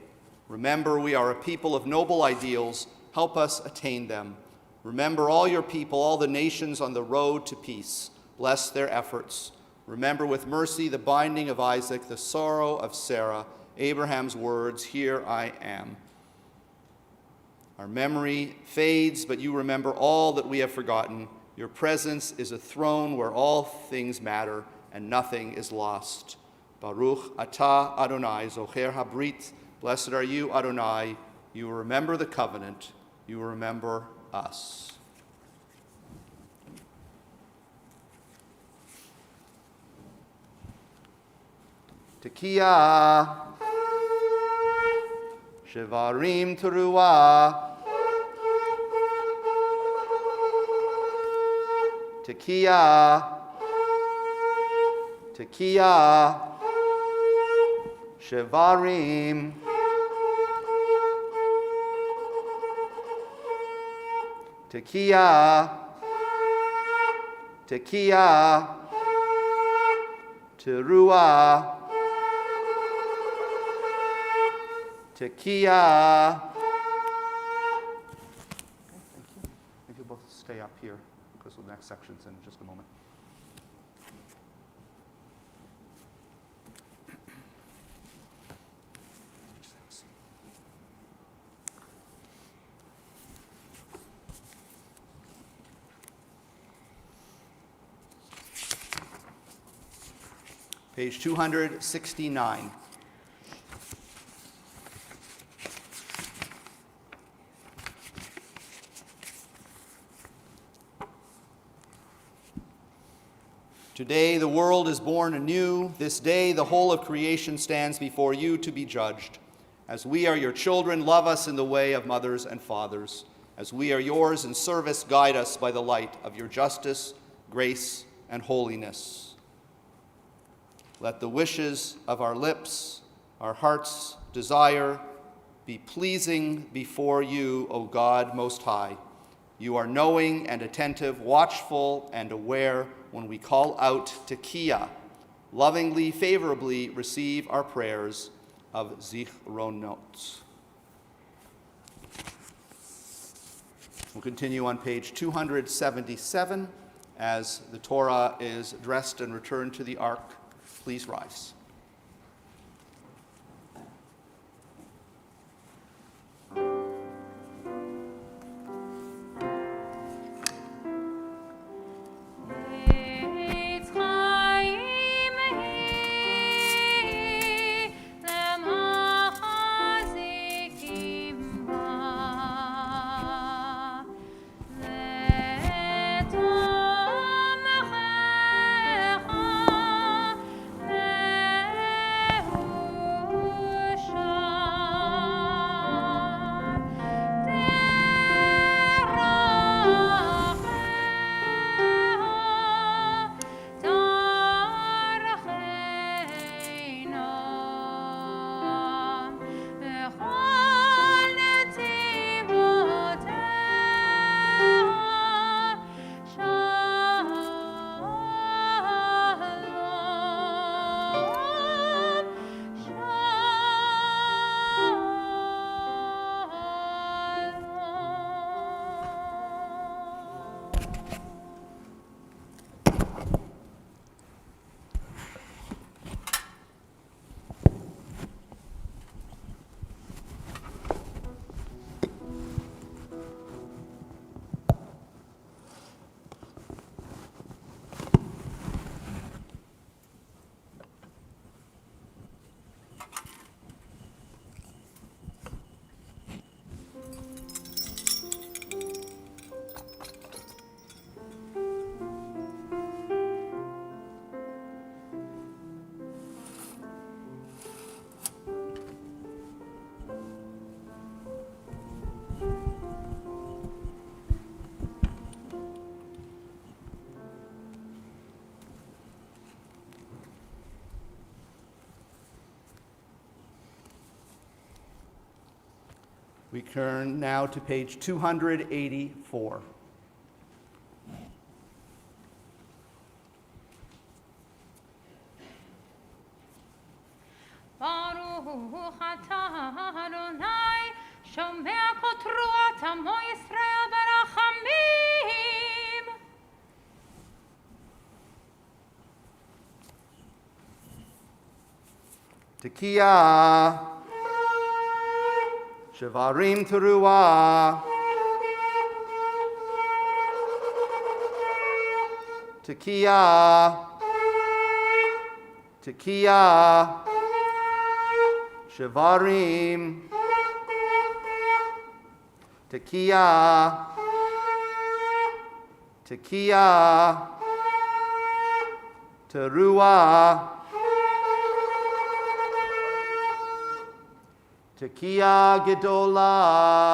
Remember, we are a people of noble ideals. Help us attain them. Remember all your people, all the nations on the road to peace. Bless their efforts. Remember with mercy the binding of Isaac, the sorrow of Sarah, Abraham's words, "Here I am." Our memory fades, but you remember all that we have forgotten. Your presence is a throne where all things matter and nothing is lost. Baruch atah Adonai, Zocher habrit. Blessed are you, Adonai. You remember the covenant. You remember us. Tekiah, Shevarim Teruah. Tekiah, Tekiah, Shevarim, Tekiah, Tekiah, Teruah, Tekiah. Thank you. If you both stay up here, because the next section's in just a moment. Page 269. Today the world is born anew. This day the whole of creation stands before you to be judged. As we are your children, love us in the way of mothers and fathers. As we are yours in service, guide us by the light of your justice, grace, and holiness. Let the wishes of our lips, our heart's desire, be pleasing before you, O God Most High. You are knowing and attentive, watchful and aware when we call out Tekiah. Lovingly, favorably receive our prayers of Zichronot. We'll continue on page 277 as the Torah is dressed and returned to the ark. Please rise. Let We turn now to page 284. Baruch atah Adonai, shomea kol truat amo Yisrael berachamim. Tekiah, Shevarim Teruah, Tekiah, Tekiah, Shevarim, Tekiah, Tekiah, Teruah, Tekiah Gedolah.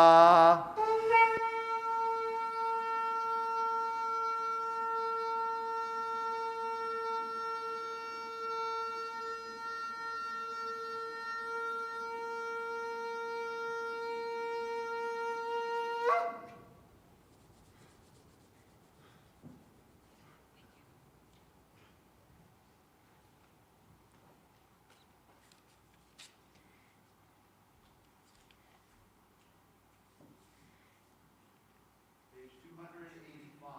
Page 285.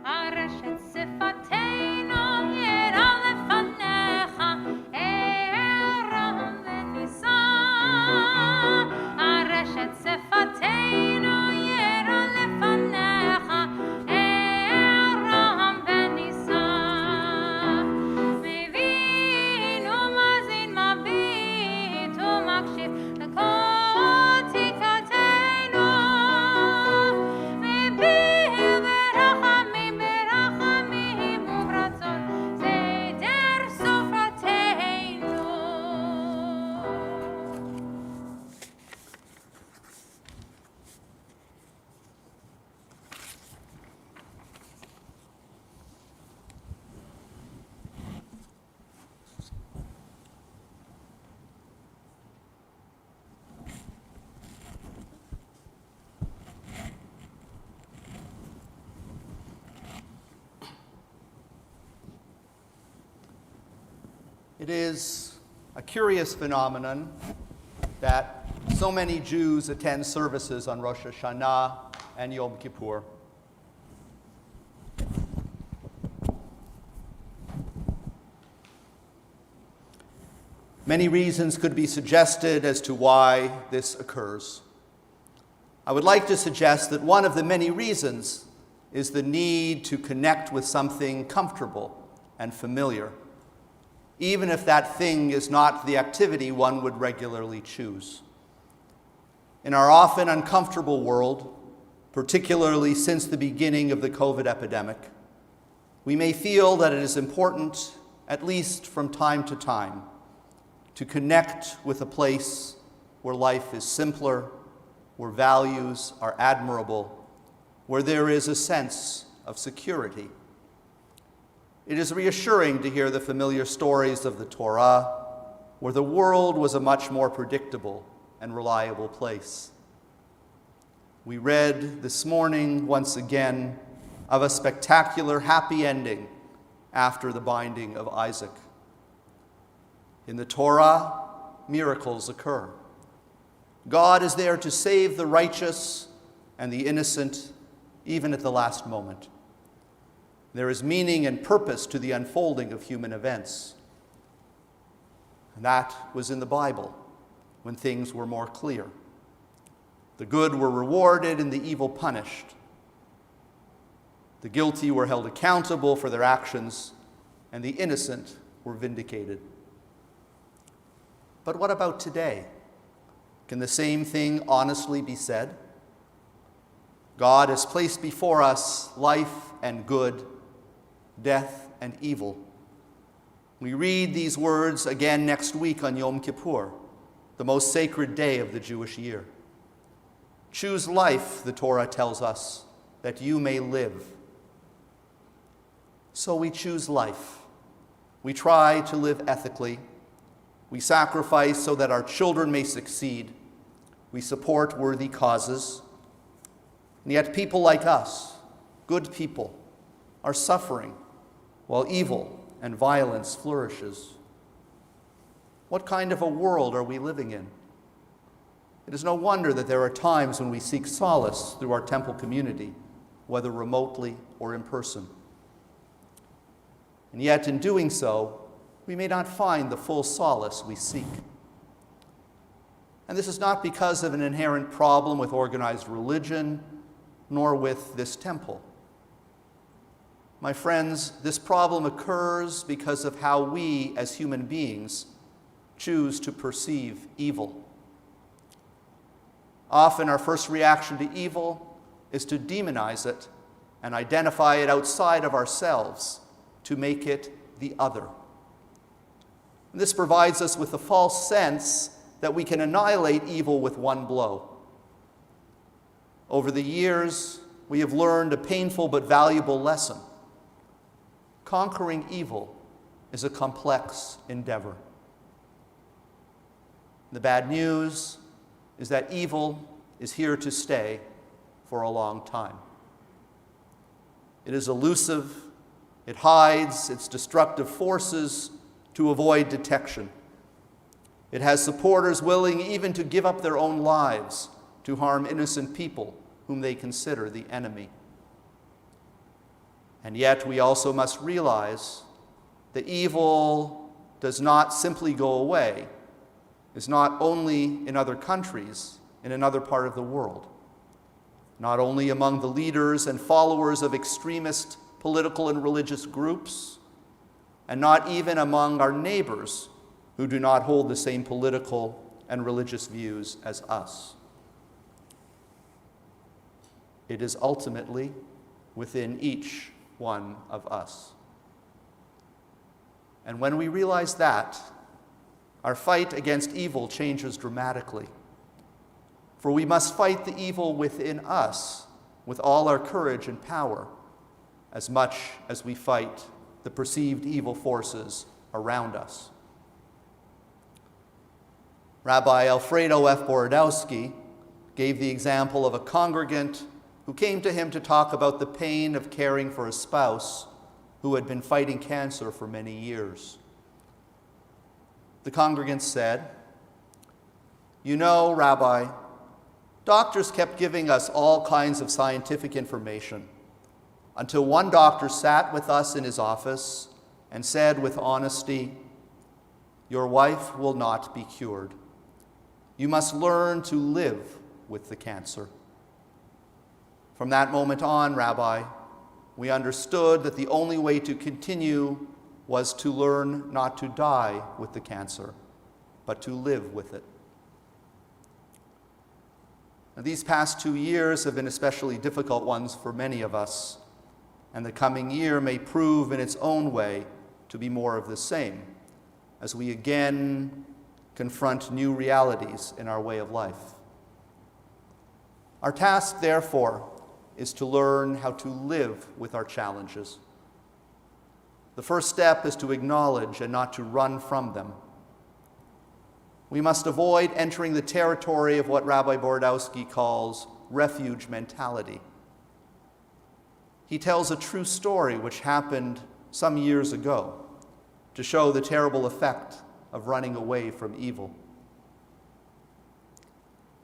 Areshet sifateinu yera lefanecha, Eram v'nisan. Areshet sifateinu yera lefanecha, Eram v'nisan. Mevin umazin mabit umakshif lekol tikatenu. Mebil berachamim berachamim ubratzon seder sofratenu. It is a curious phenomenon that so many Jews attend services on Rosh Hashanah and Yom Kippur. Many reasons could be suggested as to why this occurs. I would like to suggest that one of the many reasons is the need to connect with something comfortable and familiar, even if that thing is not the activity one would regularly choose. In our often uncomfortable world, particularly since the beginning of the COVID epidemic, we may feel that it is important, at least from time to time, to connect with a place where life is simpler, where values are admirable, where there is a sense of security. It is reassuring to hear the familiar stories of the Torah, where the world was a much more predictable and reliable place. We read this morning, once again, of a spectacular happy ending after the binding of Isaac. In the Torah, miracles occur. God is there to save the righteous and the innocent, even at the last moment. There is meaning and purpose to the unfolding of human events. And that was in the Bible, when things were more clear. The good were rewarded and the evil punished. The guilty were held accountable for their actions, and the innocent were vindicated. But what about today? Can the same thing honestly be said? God has placed before us life and good, death and evil. We read these words again next week on Yom Kippur, the most sacred day of the Jewish year. Choose life, the Torah tells us, that you may live. So we choose life. We try to live ethically. We sacrifice so that our children may succeed. We support worthy causes. And yet people like us, good people, are suffering while evil and violence flourishes. What kind of a world are we living in? It is no wonder that there are times when we seek solace through our temple community, whether remotely or in person. And yet, in doing so, we may not find the full solace we seek. And this is not because of an inherent problem with organized religion, nor with this temple. My friends, this problem occurs because of how we, as human beings, choose to perceive evil. Often our first reaction to evil is to demonize it and identify it outside of ourselves, to make it the other. And this provides us with the false sense that we can annihilate evil with one blow. Over the years, we have learned a painful but valuable lesson. Conquering evil is a complex endeavor. The bad news is that evil is here to stay for a long time. It is elusive. It hides its destructive forces to avoid detection. It has supporters willing even to give up their own lives to harm innocent people whom they consider the enemy. And yet we also must realize that evil does not simply go away. It's not only in other countries, in another part of the world. Not only among the leaders and followers of extremist political and religious groups, and not even among our neighbors who do not hold the same political and religious views as us. It is ultimately within each one of us. And when we realize that, our fight against evil changes dramatically. For we must fight the evil within us with all our courage and power, as much as we fight the perceived evil forces around us. Rabbi Alfredo F. Borodowski gave the example of a congregant who came to him to talk about the pain of caring for a spouse who had been fighting cancer for many years. The congregant said, "You know, Rabbi, doctors kept giving us all kinds of scientific information until one doctor sat with us in his office and said with honesty, 'Your wife will not be cured. You must learn to live with the cancer.' From that moment on, Rabbi, we understood that the only way to continue was to learn not to die with the cancer, but to live with it." Now, these past 2 years have been especially difficult ones for many of us, and the coming year may prove in its own way to be more of the same, as we again confront new realities in our way of life. Our task, therefore, is to learn how to live with our challenges. The first step is to acknowledge and not to run from them. We must avoid entering the territory of what Rabbi Borodowski calls refuge mentality. He tells a true story which happened some years ago to show the terrible effect of running away from evil.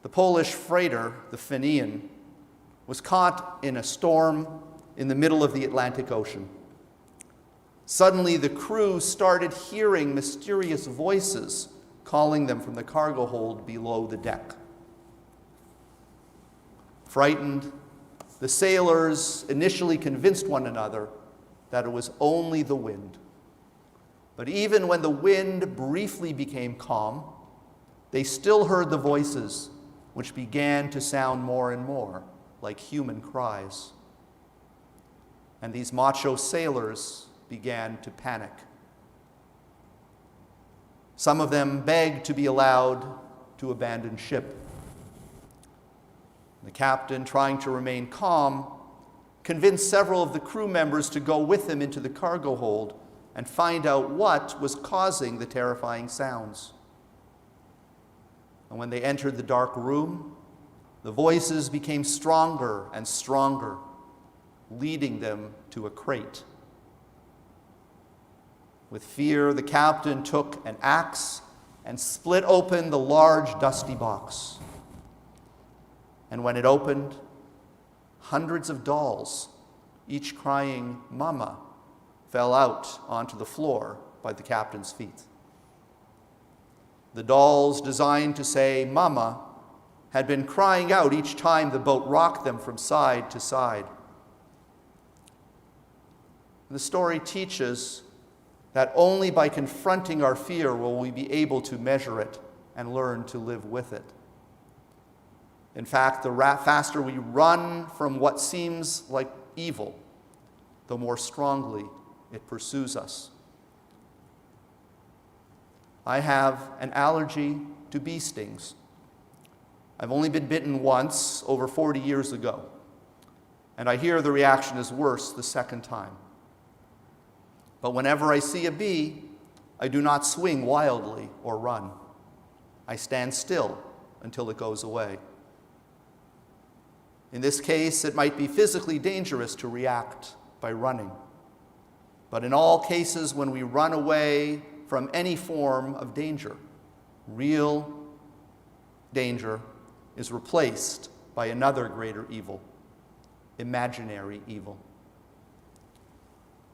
The Polish freighter, the Fenian, was caught in a storm in the middle of the Atlantic Ocean. Suddenly, the crew started hearing mysterious voices calling them from the cargo hold below the deck. Frightened, the sailors initially convinced one another that it was only the wind. But even when the wind briefly became calm, they still heard the voices, which began to sound more and more like human cries. And these macho sailors began to panic. Some of them begged to be allowed to abandon ship. The captain, trying to remain calm, convinced several of the crew members to go with him into the cargo hold and find out what was causing the terrifying sounds. And when they entered the dark room, the voices became stronger and stronger, leading them to a crate. With fear, the captain took an axe and split open the large, dusty box. And when it opened, hundreds of dolls, each crying, "Mama," fell out onto the floor by the captain's feet. The dolls, designed to say "Mama," had been crying out each time the boat rocked them from side to side. The story teaches that only by confronting our fear will we be able to measure it and learn to live with it. In fact, the faster we run from what seems like evil, the more strongly it pursues us. I have an allergy to bee stings. I've only been bitten once over 40 years ago, and I hear the reaction is worse the second time. But whenever I see a bee, I do not swing wildly or run. I stand still until it goes away. In this case, it might be physically dangerous to react by running. But in all cases, when we run away from any form of danger, real danger is replaced by another greater evil, imaginary evil.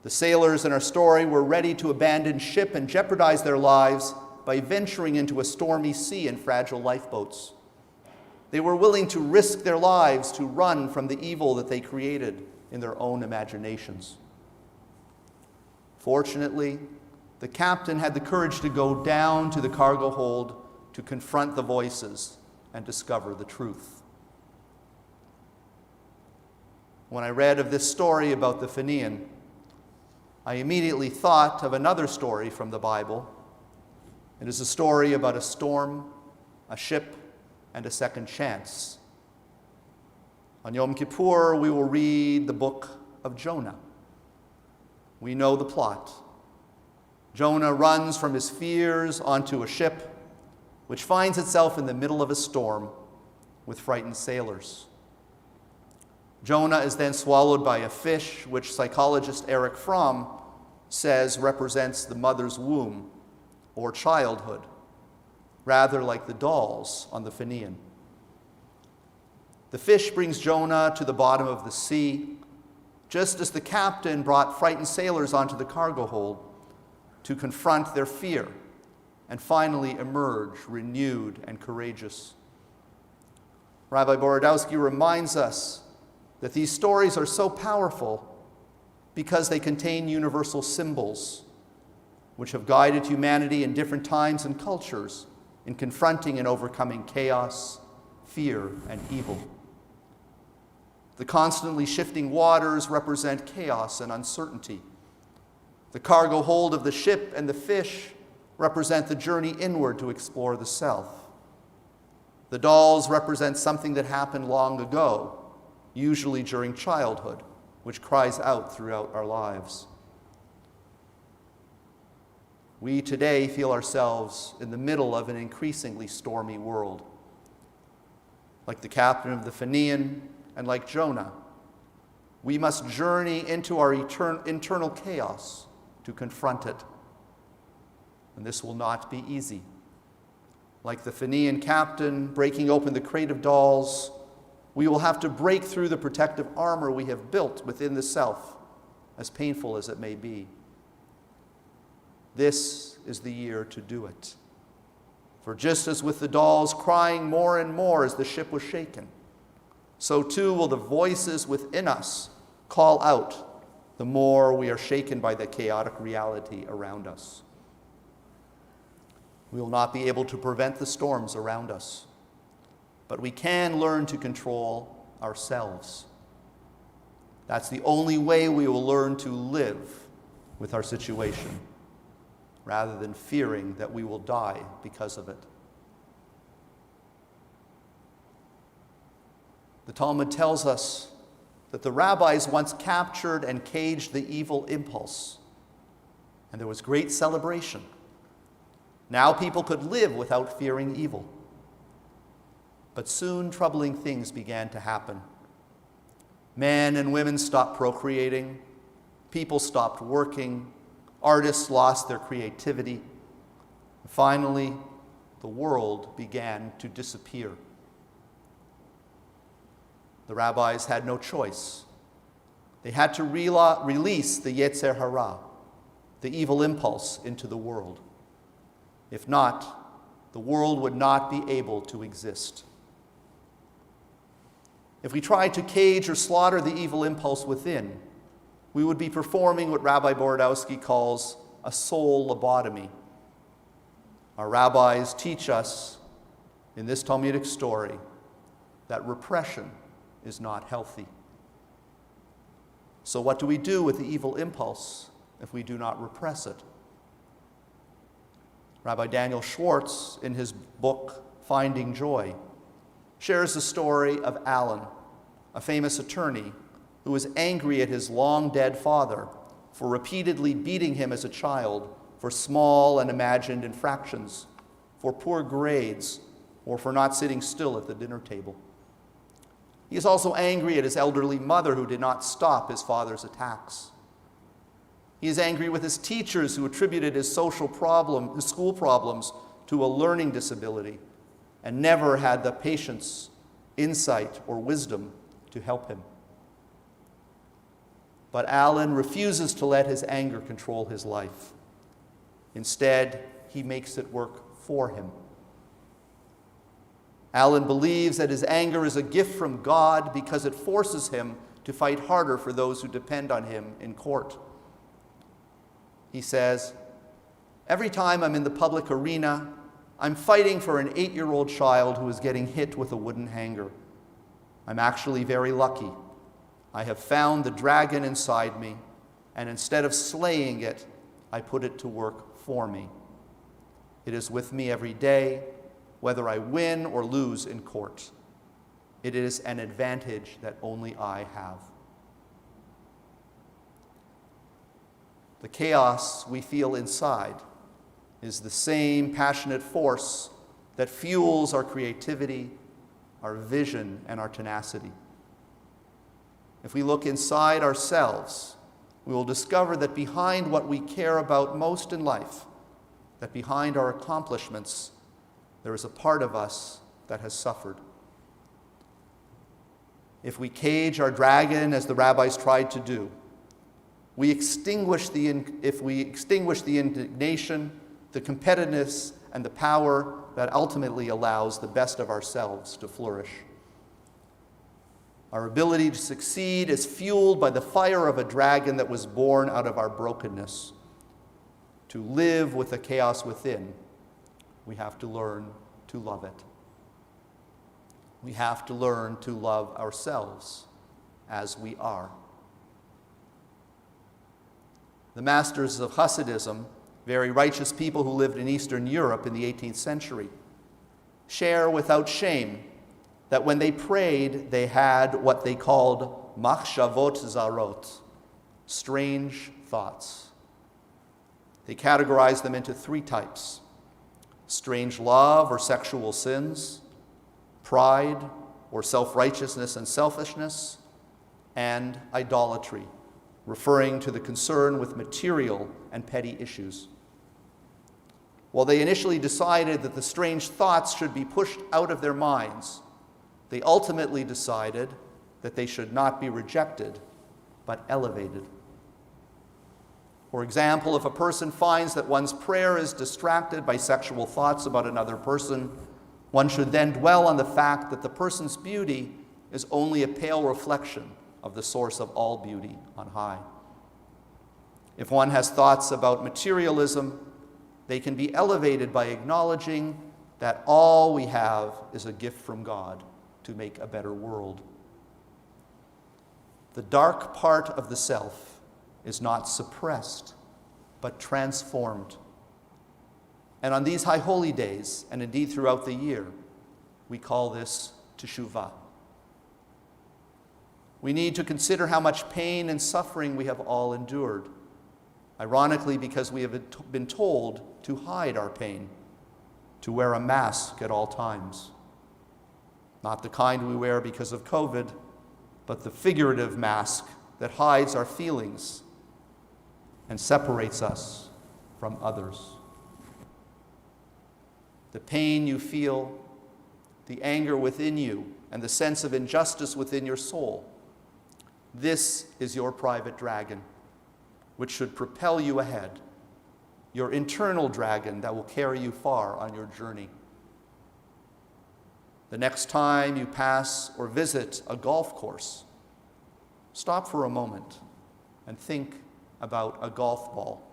The sailors in our story were ready to abandon ship and jeopardize their lives by venturing into a stormy sea in fragile lifeboats. They were willing to risk their lives to run from the evil that they created in their own imaginations. Fortunately, the captain had the courage to go down to the cargo hold to confront the voices and discover the truth. When I read of this story about the Phoenician, I immediately thought of another story from the Bible. It is a story about a storm, a ship, and a second chance. On Yom Kippur, we will read the book of Jonah. We know the plot. Jonah runs from his fears onto a ship, which finds itself in the middle of a storm with frightened sailors. Jonah is then swallowed by a fish, which psychologist Erich Fromm says represents the mother's womb or childhood, rather like the dolls on the Phoenician. The fish brings Jonah to the bottom of the sea, just as the captain brought frightened sailors onto the cargo hold to confront their fear and finally emerge renewed and courageous. Rabbi Borodowski reminds us that these stories are so powerful because they contain universal symbols which have guided humanity in different times and cultures in confronting and overcoming chaos, fear, and evil. The constantly shifting waters represent chaos and uncertainty. The cargo hold of the ship and the fish represent the journey inward to explore the self. The dolls represent something that happened long ago, usually during childhood, which cries out throughout our lives. We today feel ourselves in the middle of an increasingly stormy world. Like the captain of the Phoenician and like Jonah, we must journey into our internal chaos to confront it. And this will not be easy. Like the Phoenician captain breaking open the crate of dolls, we will have to break through the protective armor we have built within the self, as painful as it may be. This is the year to do it. For just as with the dolls crying more and more as the ship was shaken, so too will the voices within us call out the more we are shaken by the chaotic reality around us. We will not be able to prevent the storms around us, but we can learn to control ourselves. That's the only way we will learn to live with our situation, rather than fearing that we will die because of it. The Talmud tells us that the rabbis once captured and caged the evil impulse, and there was great celebration. Now people could live without fearing evil. But soon troubling things began to happen. Men and women stopped procreating, people stopped working, artists lost their creativity. Finally, the world began to disappear. The rabbis had no choice. They had to release the Yetzer Hara, the evil impulse, into the world. If not, the world would not be able to exist. If we tried to cage or slaughter the evil impulse within, we would be performing what Rabbi Borodowski calls a soul lobotomy. Our rabbis teach us in this Talmudic story that repression is not healthy. So what do we do with the evil impulse if we do not repress it? Rabbi Daniel Schwartz, in his book Finding Joy, shares the story of Alan, a famous attorney who was angry at his long-dead father for repeatedly beating him as a child for small and imagined infractions, for poor grades, or for not sitting still at the dinner table. He is also angry at his elderly mother who did not stop his father's attacks. He is angry with his teachers who attributed his school problems to a learning disability and never had the patience, insight, or wisdom to help him. But Alan refuses to let his anger control his life. Instead, he makes it work for him. Alan believes that his anger is a gift from God because it forces him to fight harder for those who depend on him in court. He says, "Every time I'm in the public arena, I'm fighting for an 8-year-old child who is getting hit with a wooden hanger. I'm actually very lucky. I have found the dragon inside me, and instead of slaying it, I put it to work for me. It is with me every day, whether I win or lose in court. It is an advantage that only I have." The chaos we feel inside is the same passionate force that fuels our creativity, our vision, and our tenacity. If we look inside ourselves, we will discover that behind what we care about most in life, that behind our accomplishments, there is a part of us that has suffered. If we cage our dragon, as the rabbis tried to do, if we extinguish the indignation, the competitiveness, and the power that ultimately allows the best of ourselves to flourish. Our ability to succeed is fueled by the fire of a dragon that was born out of our brokenness. To live with the chaos within, we have to learn to love it. We have to learn to love ourselves as we are. The masters of Hasidism, very righteous people who lived in Eastern Europe in the 18th century, share without shame that when they prayed, they had what they called machshavot zarot, strange thoughts. They categorized them into 3 types: strange love or sexual sins, pride or self-righteousness and selfishness, and idolatry, referring to the concern with material and petty issues. While they initially decided that the strange thoughts should be pushed out of their minds, they ultimately decided that they should not be rejected, but elevated. For example, if a person finds that one's prayer is distracted by sexual thoughts about another person, one should then dwell on the fact that the person's beauty is only a pale reflection of the source of all beauty on high. If one has thoughts about materialism, they can be elevated by acknowledging that all we have is a gift from God to make a better world. The dark part of the self is not suppressed, but transformed. And on these high holy days, and indeed throughout the year, we call this teshuvah. We need to consider how much pain and suffering we have all endured, ironically because we have been told to hide our pain, to wear a mask at all times. Not the kind we wear because of COVID, but the figurative mask that hides our feelings and separates us from others. The pain you feel, the anger within you, and the sense of injustice within your soul, this is your private dragon, which should propel you ahead, your internal dragon that will carry you far on your journey. The next time you pass or visit a golf course, stop for a moment and think about a golf ball.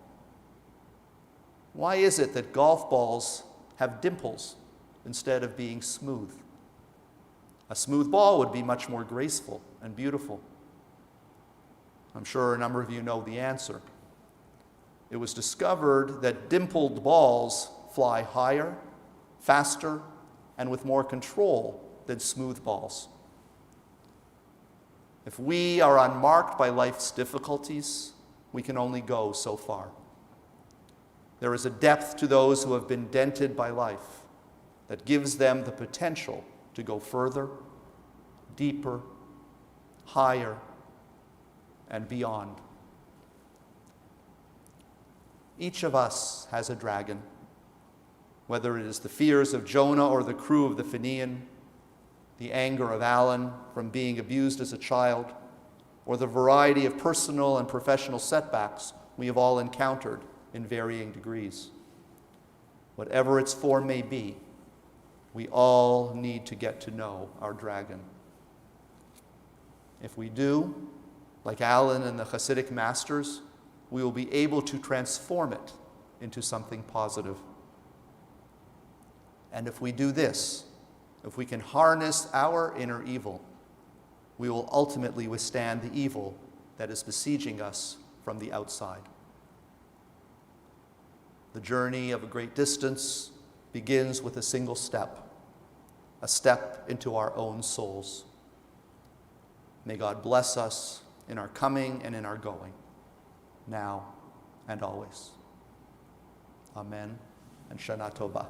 Why is it that golf balls have dimples instead of being smooth? A smooth ball would be much more graceful and beautiful. I'm sure a number of you know the answer. It was discovered that dimpled balls fly higher, faster, and with more control than smooth balls. If we are unmarked by life's difficulties, we can only go so far. There is a depth to those who have been dented by life that gives them the potential to go further, deeper, higher, and beyond. Each of us has a dragon, whether it is the fears of Jonah or the crew of the Phoenician, the anger of Alan from being abused as a child, or the variety of personal and professional setbacks we have all encountered in varying degrees. Whatever its form may be, we all need to get to know our dragon. If we do, like Alan and the Hasidic masters, we will be able to transform it into something positive. And if we do this, if we can harness our inner evil, we will ultimately withstand the evil that is besieging us from the outside. The journey of a great distance begins with a single step, a step into our own souls. May God bless us in our coming and in our going, now and always. Amen and Shana Tova.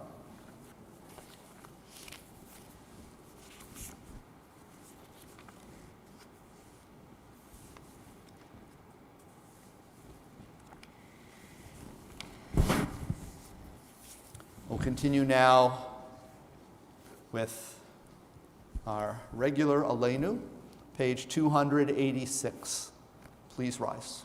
We'll continue now with our regular Aleinu, page 286. Please rise.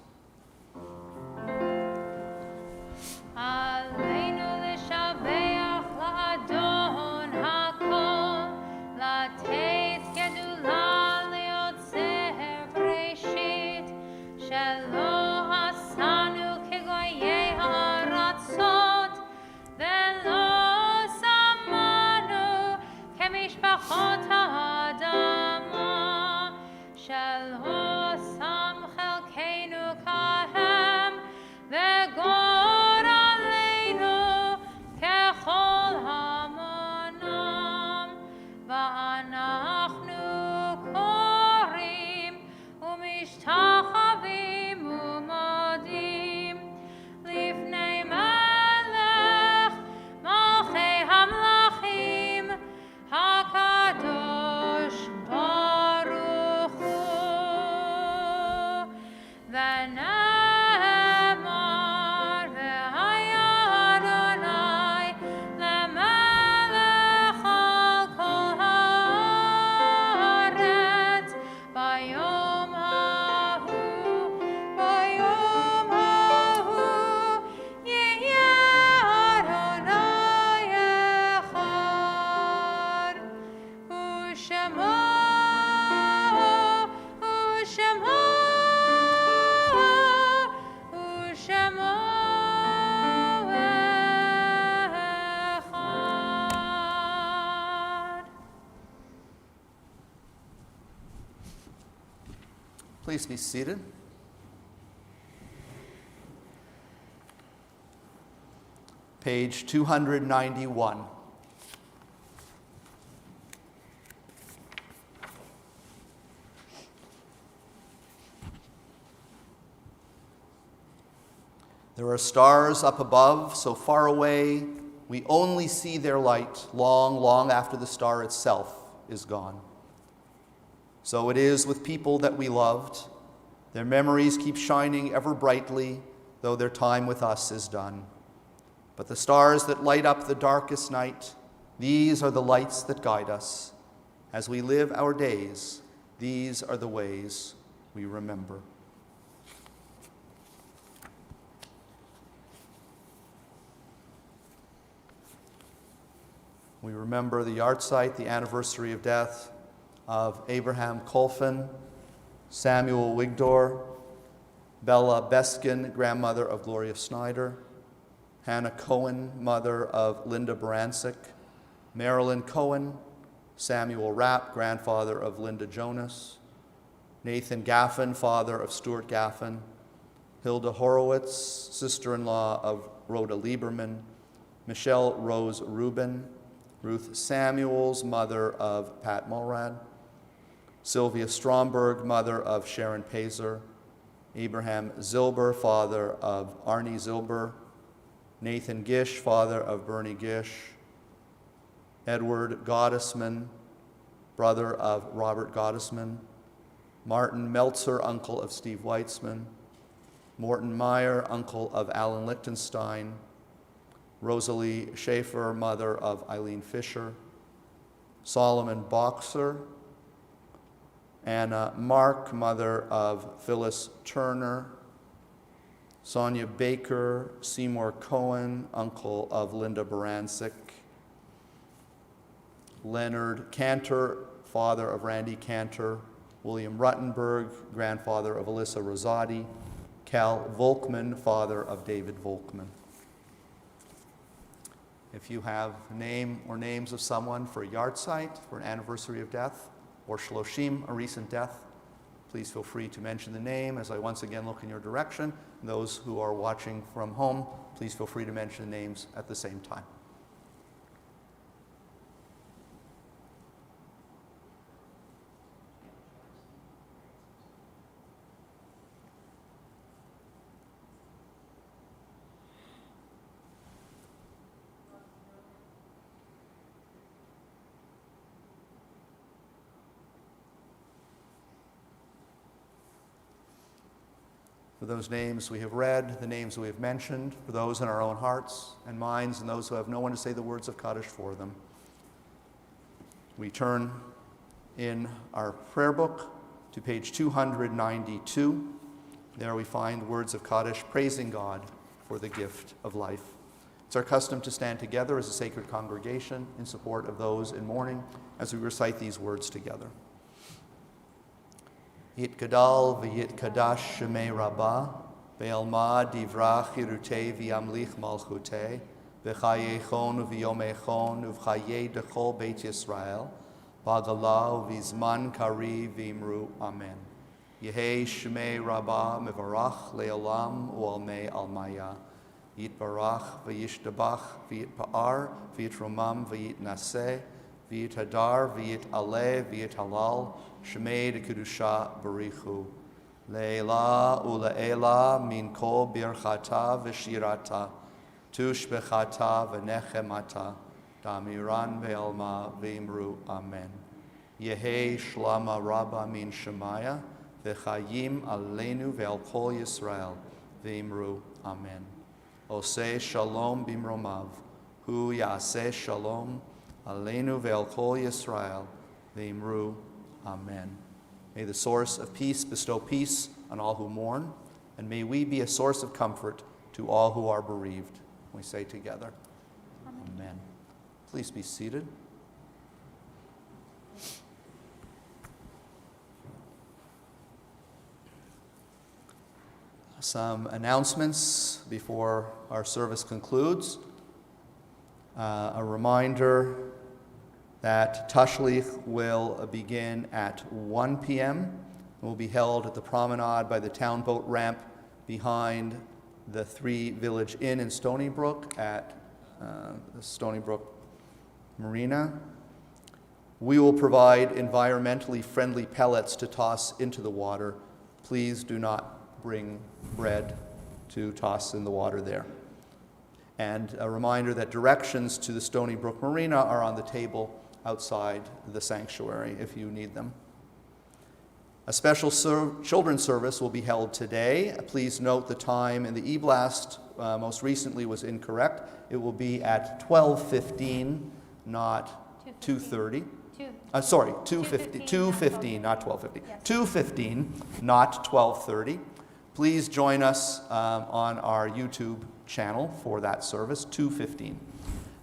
Aleinu l'shabeach la'adon hakol, la'teis gedula liotzer breshit, shelo asanu kegoyei ha'aratzot, ve'lo samanu kemishpachot ha'adama, shelo sam chelkeinu kahem, ve'gor aleinu kechol hamonam, va'anachnu korim umishtachavim umodim lifnei melech malchei hamlachim hakadosh baruch hu. V'nemar v'haya Adonai lemelech al kol haaretz bayom hahu yeh Adonai echad u'shemo echad. Please be seated. Page 291. There are stars up above, so far away, we only see their light long, long after the star itself is gone. So it is with people that we loved. Their memories keep shining ever brightly, though their time with us is done. But the stars that light up the darkest night, these are the lights that guide us. As we live our days, these are the ways we remember. We remember the yahrzeit, the anniversary of death of Abraham Colfin, Samuel Wigdor, Bella Beskin, grandmother of Gloria Snyder, Hannah Cohen, mother of Linda Barancic, Marilyn Cohen, Samuel Rapp, grandfather of Linda Jonas, Nathan Gaffin, father of Stuart Gaffin, Hilda Horowitz, sister-in-law of Rhoda Lieberman, Michelle Rose Rubin, Ruth Samuels, mother of Pat Mulrad, Sylvia Stromberg, mother of Sharon Pazer, Abraham Zilber, father of Arnie Zilber, Nathan Gish, father of Bernie Gish, Edward Gottesman, brother of Robert Gottesman, Martin Meltzer, uncle of Steve Weitzman, Morton Meyer, uncle of Alan Lichtenstein, Rosalie Schaefer, mother of Eileen Fisher, Solomon Boxer, Anna Mark, mother of Phyllis Turner, Sonia Baker, Seymour Cohen, uncle of Linda Barancic, Leonard Cantor, father of Randy Cantor, William Ruttenberg, grandfather of Alyssa Rosati, Cal Volkman, father of David Volkman. If you have a name or names of someone for a yahrzeit, for an anniversary of death, or shloshim, a recent death, please feel free to mention the name as I once again look in your direction. And those who are watching from home, please feel free to mention the names at the same time. For those names we have read, the names we have mentioned, for those in our own hearts and minds, and those who have no one to say the words of Kaddish for them, we turn in our prayer book to page 292. There we find words of Kaddish praising God for the gift of life. It's our custom to stand together as a sacred congregation in support of those in mourning as we recite these words together. Yitgadal v'yitkadash shemei rabbah, ve'elma divrach hirutei v'yamlich malchutei, v'chayechon v'yomechon v'chayei dechol beit Yisrael, b'agalah v'zman kari v'imru amen. Yehei shemei rabbah mevarach le'olam u'almei almaya. Yitbarach v'yishtabach v'yitpa'ar v'yitromam v'yitnaseh, v'yithadar v'yitaleh v'yithalal, Shemei de Kedusha Barichu, Leila Ulaela min kol birchata v'shirata, tush bechata v'nechemata, damiran ve'alma v'imru amen. Yehei shlama rabba min shemaya, v'chayim aleinu ve'al kol Yisrael, v'imru amen. Oseh shalom bimromav, hu yaseh shalom, aleinu ve'al kol Yisrael, v'imru amen. May the source of peace bestow peace on all who mourn, and may we be a source of comfort to all who are bereaved. We say together, amen. Please be seated. Some announcements before our service concludes. A reminder that Tashlich will begin at 1 p.m. It will be held at the promenade by the town boat ramp behind the Three Village Inn in Stony Brook at the Stony Brook Marina. We will provide environmentally friendly pellets to toss into the water. Please do not bring bread to toss in the water there. And a reminder that directions to the Stony Brook Marina are on the table outside the sanctuary if you need them. A special children's service will be held today. Please note the time in the e-blast most recently was incorrect. It will be at 12:15, not 2:30. 2:15, not 12:50. Yes. 2:15, not 12:30. Please join us on our YouTube channel for that service, 2:15.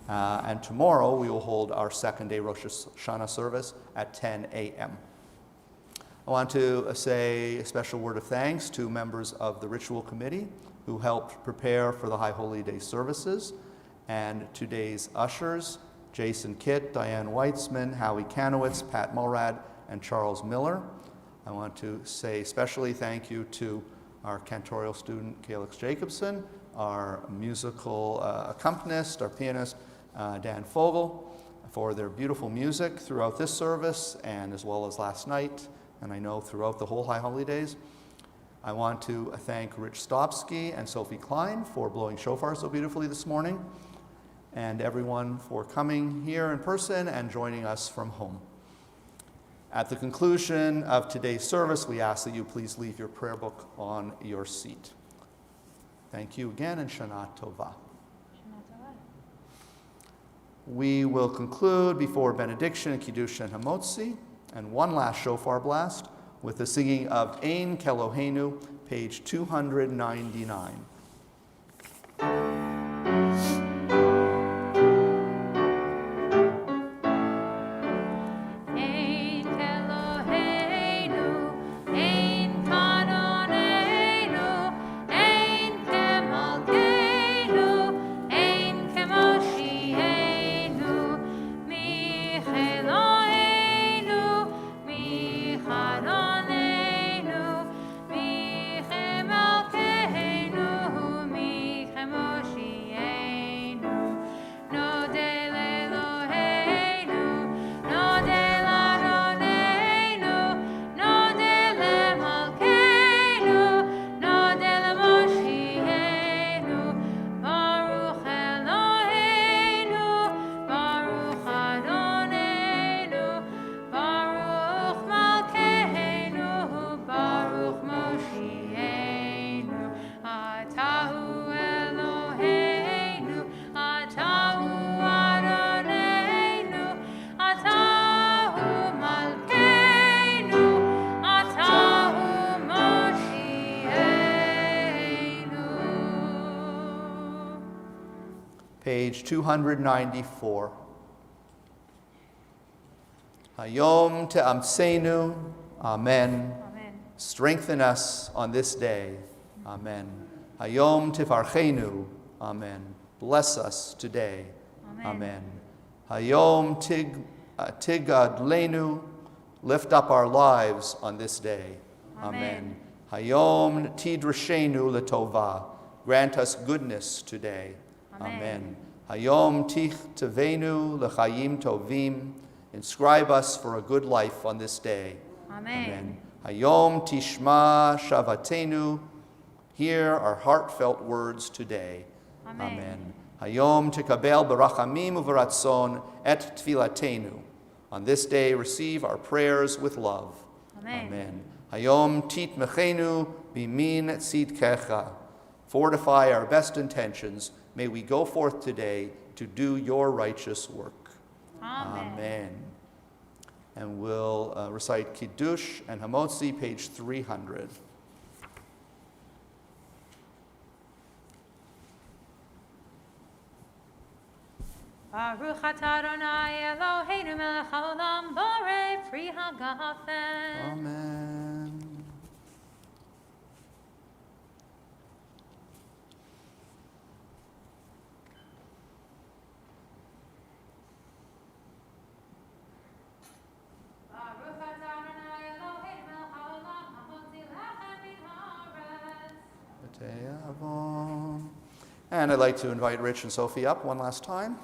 And tomorrow we will hold our second day Rosh Hashanah service at 10 a.m. I want to say a special word of thanks to members of the Ritual Committee who helped prepare for the High Holy Day services, and today's ushers, Jason Kitt, Diane Weitzman, Howie Kanowitz, Pat Mulrad, and Charles Miller. I want to say especially thank you to our cantorial student, Calix Jacobson, our musical accompanist, our pianist, Dan Fogel, for their beautiful music throughout this service and as well as last night, and I know throughout the whole High Holy Days. I want to thank Rich Stopsky and Sophie Klein for blowing shofar so beautifully this morning, and everyone for coming here in person and joining us from home. At the conclusion of today's service, we ask that you please leave your prayer book on your seat. Thank you again, and Shana Tova. We will conclude before benediction and Kiddush and Hamotzi, and one last shofar blast with the singing of Ein Kelohenu, page 299. Page 294. Hayom te'amsenu, amen. Amen. Strengthen us on this day, amen. Hayom tifarchenu, amen. Bless us today, amen. Hayom tigadlenu, lift up our lives on this day, amen. Hayom tidrashenu letova, grant us goodness today, amen. Hayom tich tevenu lechayim tovim, inscribe us for a good life on this day. Amen. Hayom tishma shavatenu, hear our heartfelt words today. Amen. Hayom tikabel barachamim uveratzon et tfilatenu, on this day receive our prayers with love. Amen. Hayom titmechenu bimin tzidkecha, fortify our best intentions. May we go forth today to do your righteous work. Amen. Amen. And we'll recite Kiddush and Hamotzi, page 300. Baruch atah Adonai Eloheinu melech haolam borei pri hagafen. Amen. Baruch atah Adonai Eloheinu melech haolam hahotzi lechem min haaretz. B'tei avon. And I'd like to invite Rich and Sophie up one last time.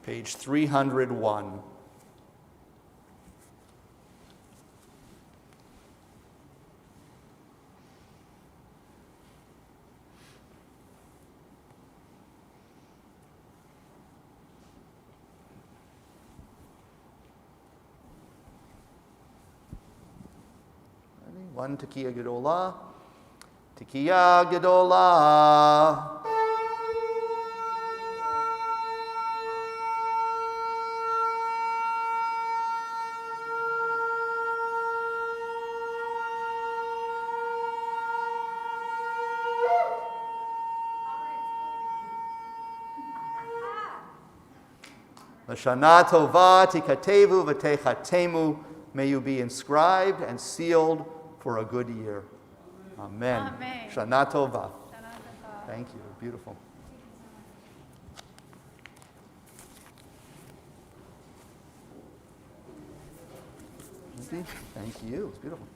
Page 301. One Tekiah Gedolah. Tekiah Gedolah. L'shana tova tikatevu v'techatemu. May you be inscribed and sealed for a good year. Amen. Amen. Shana tova. Shana Tova. Thank you. Beautiful. Thank you. It's beautiful.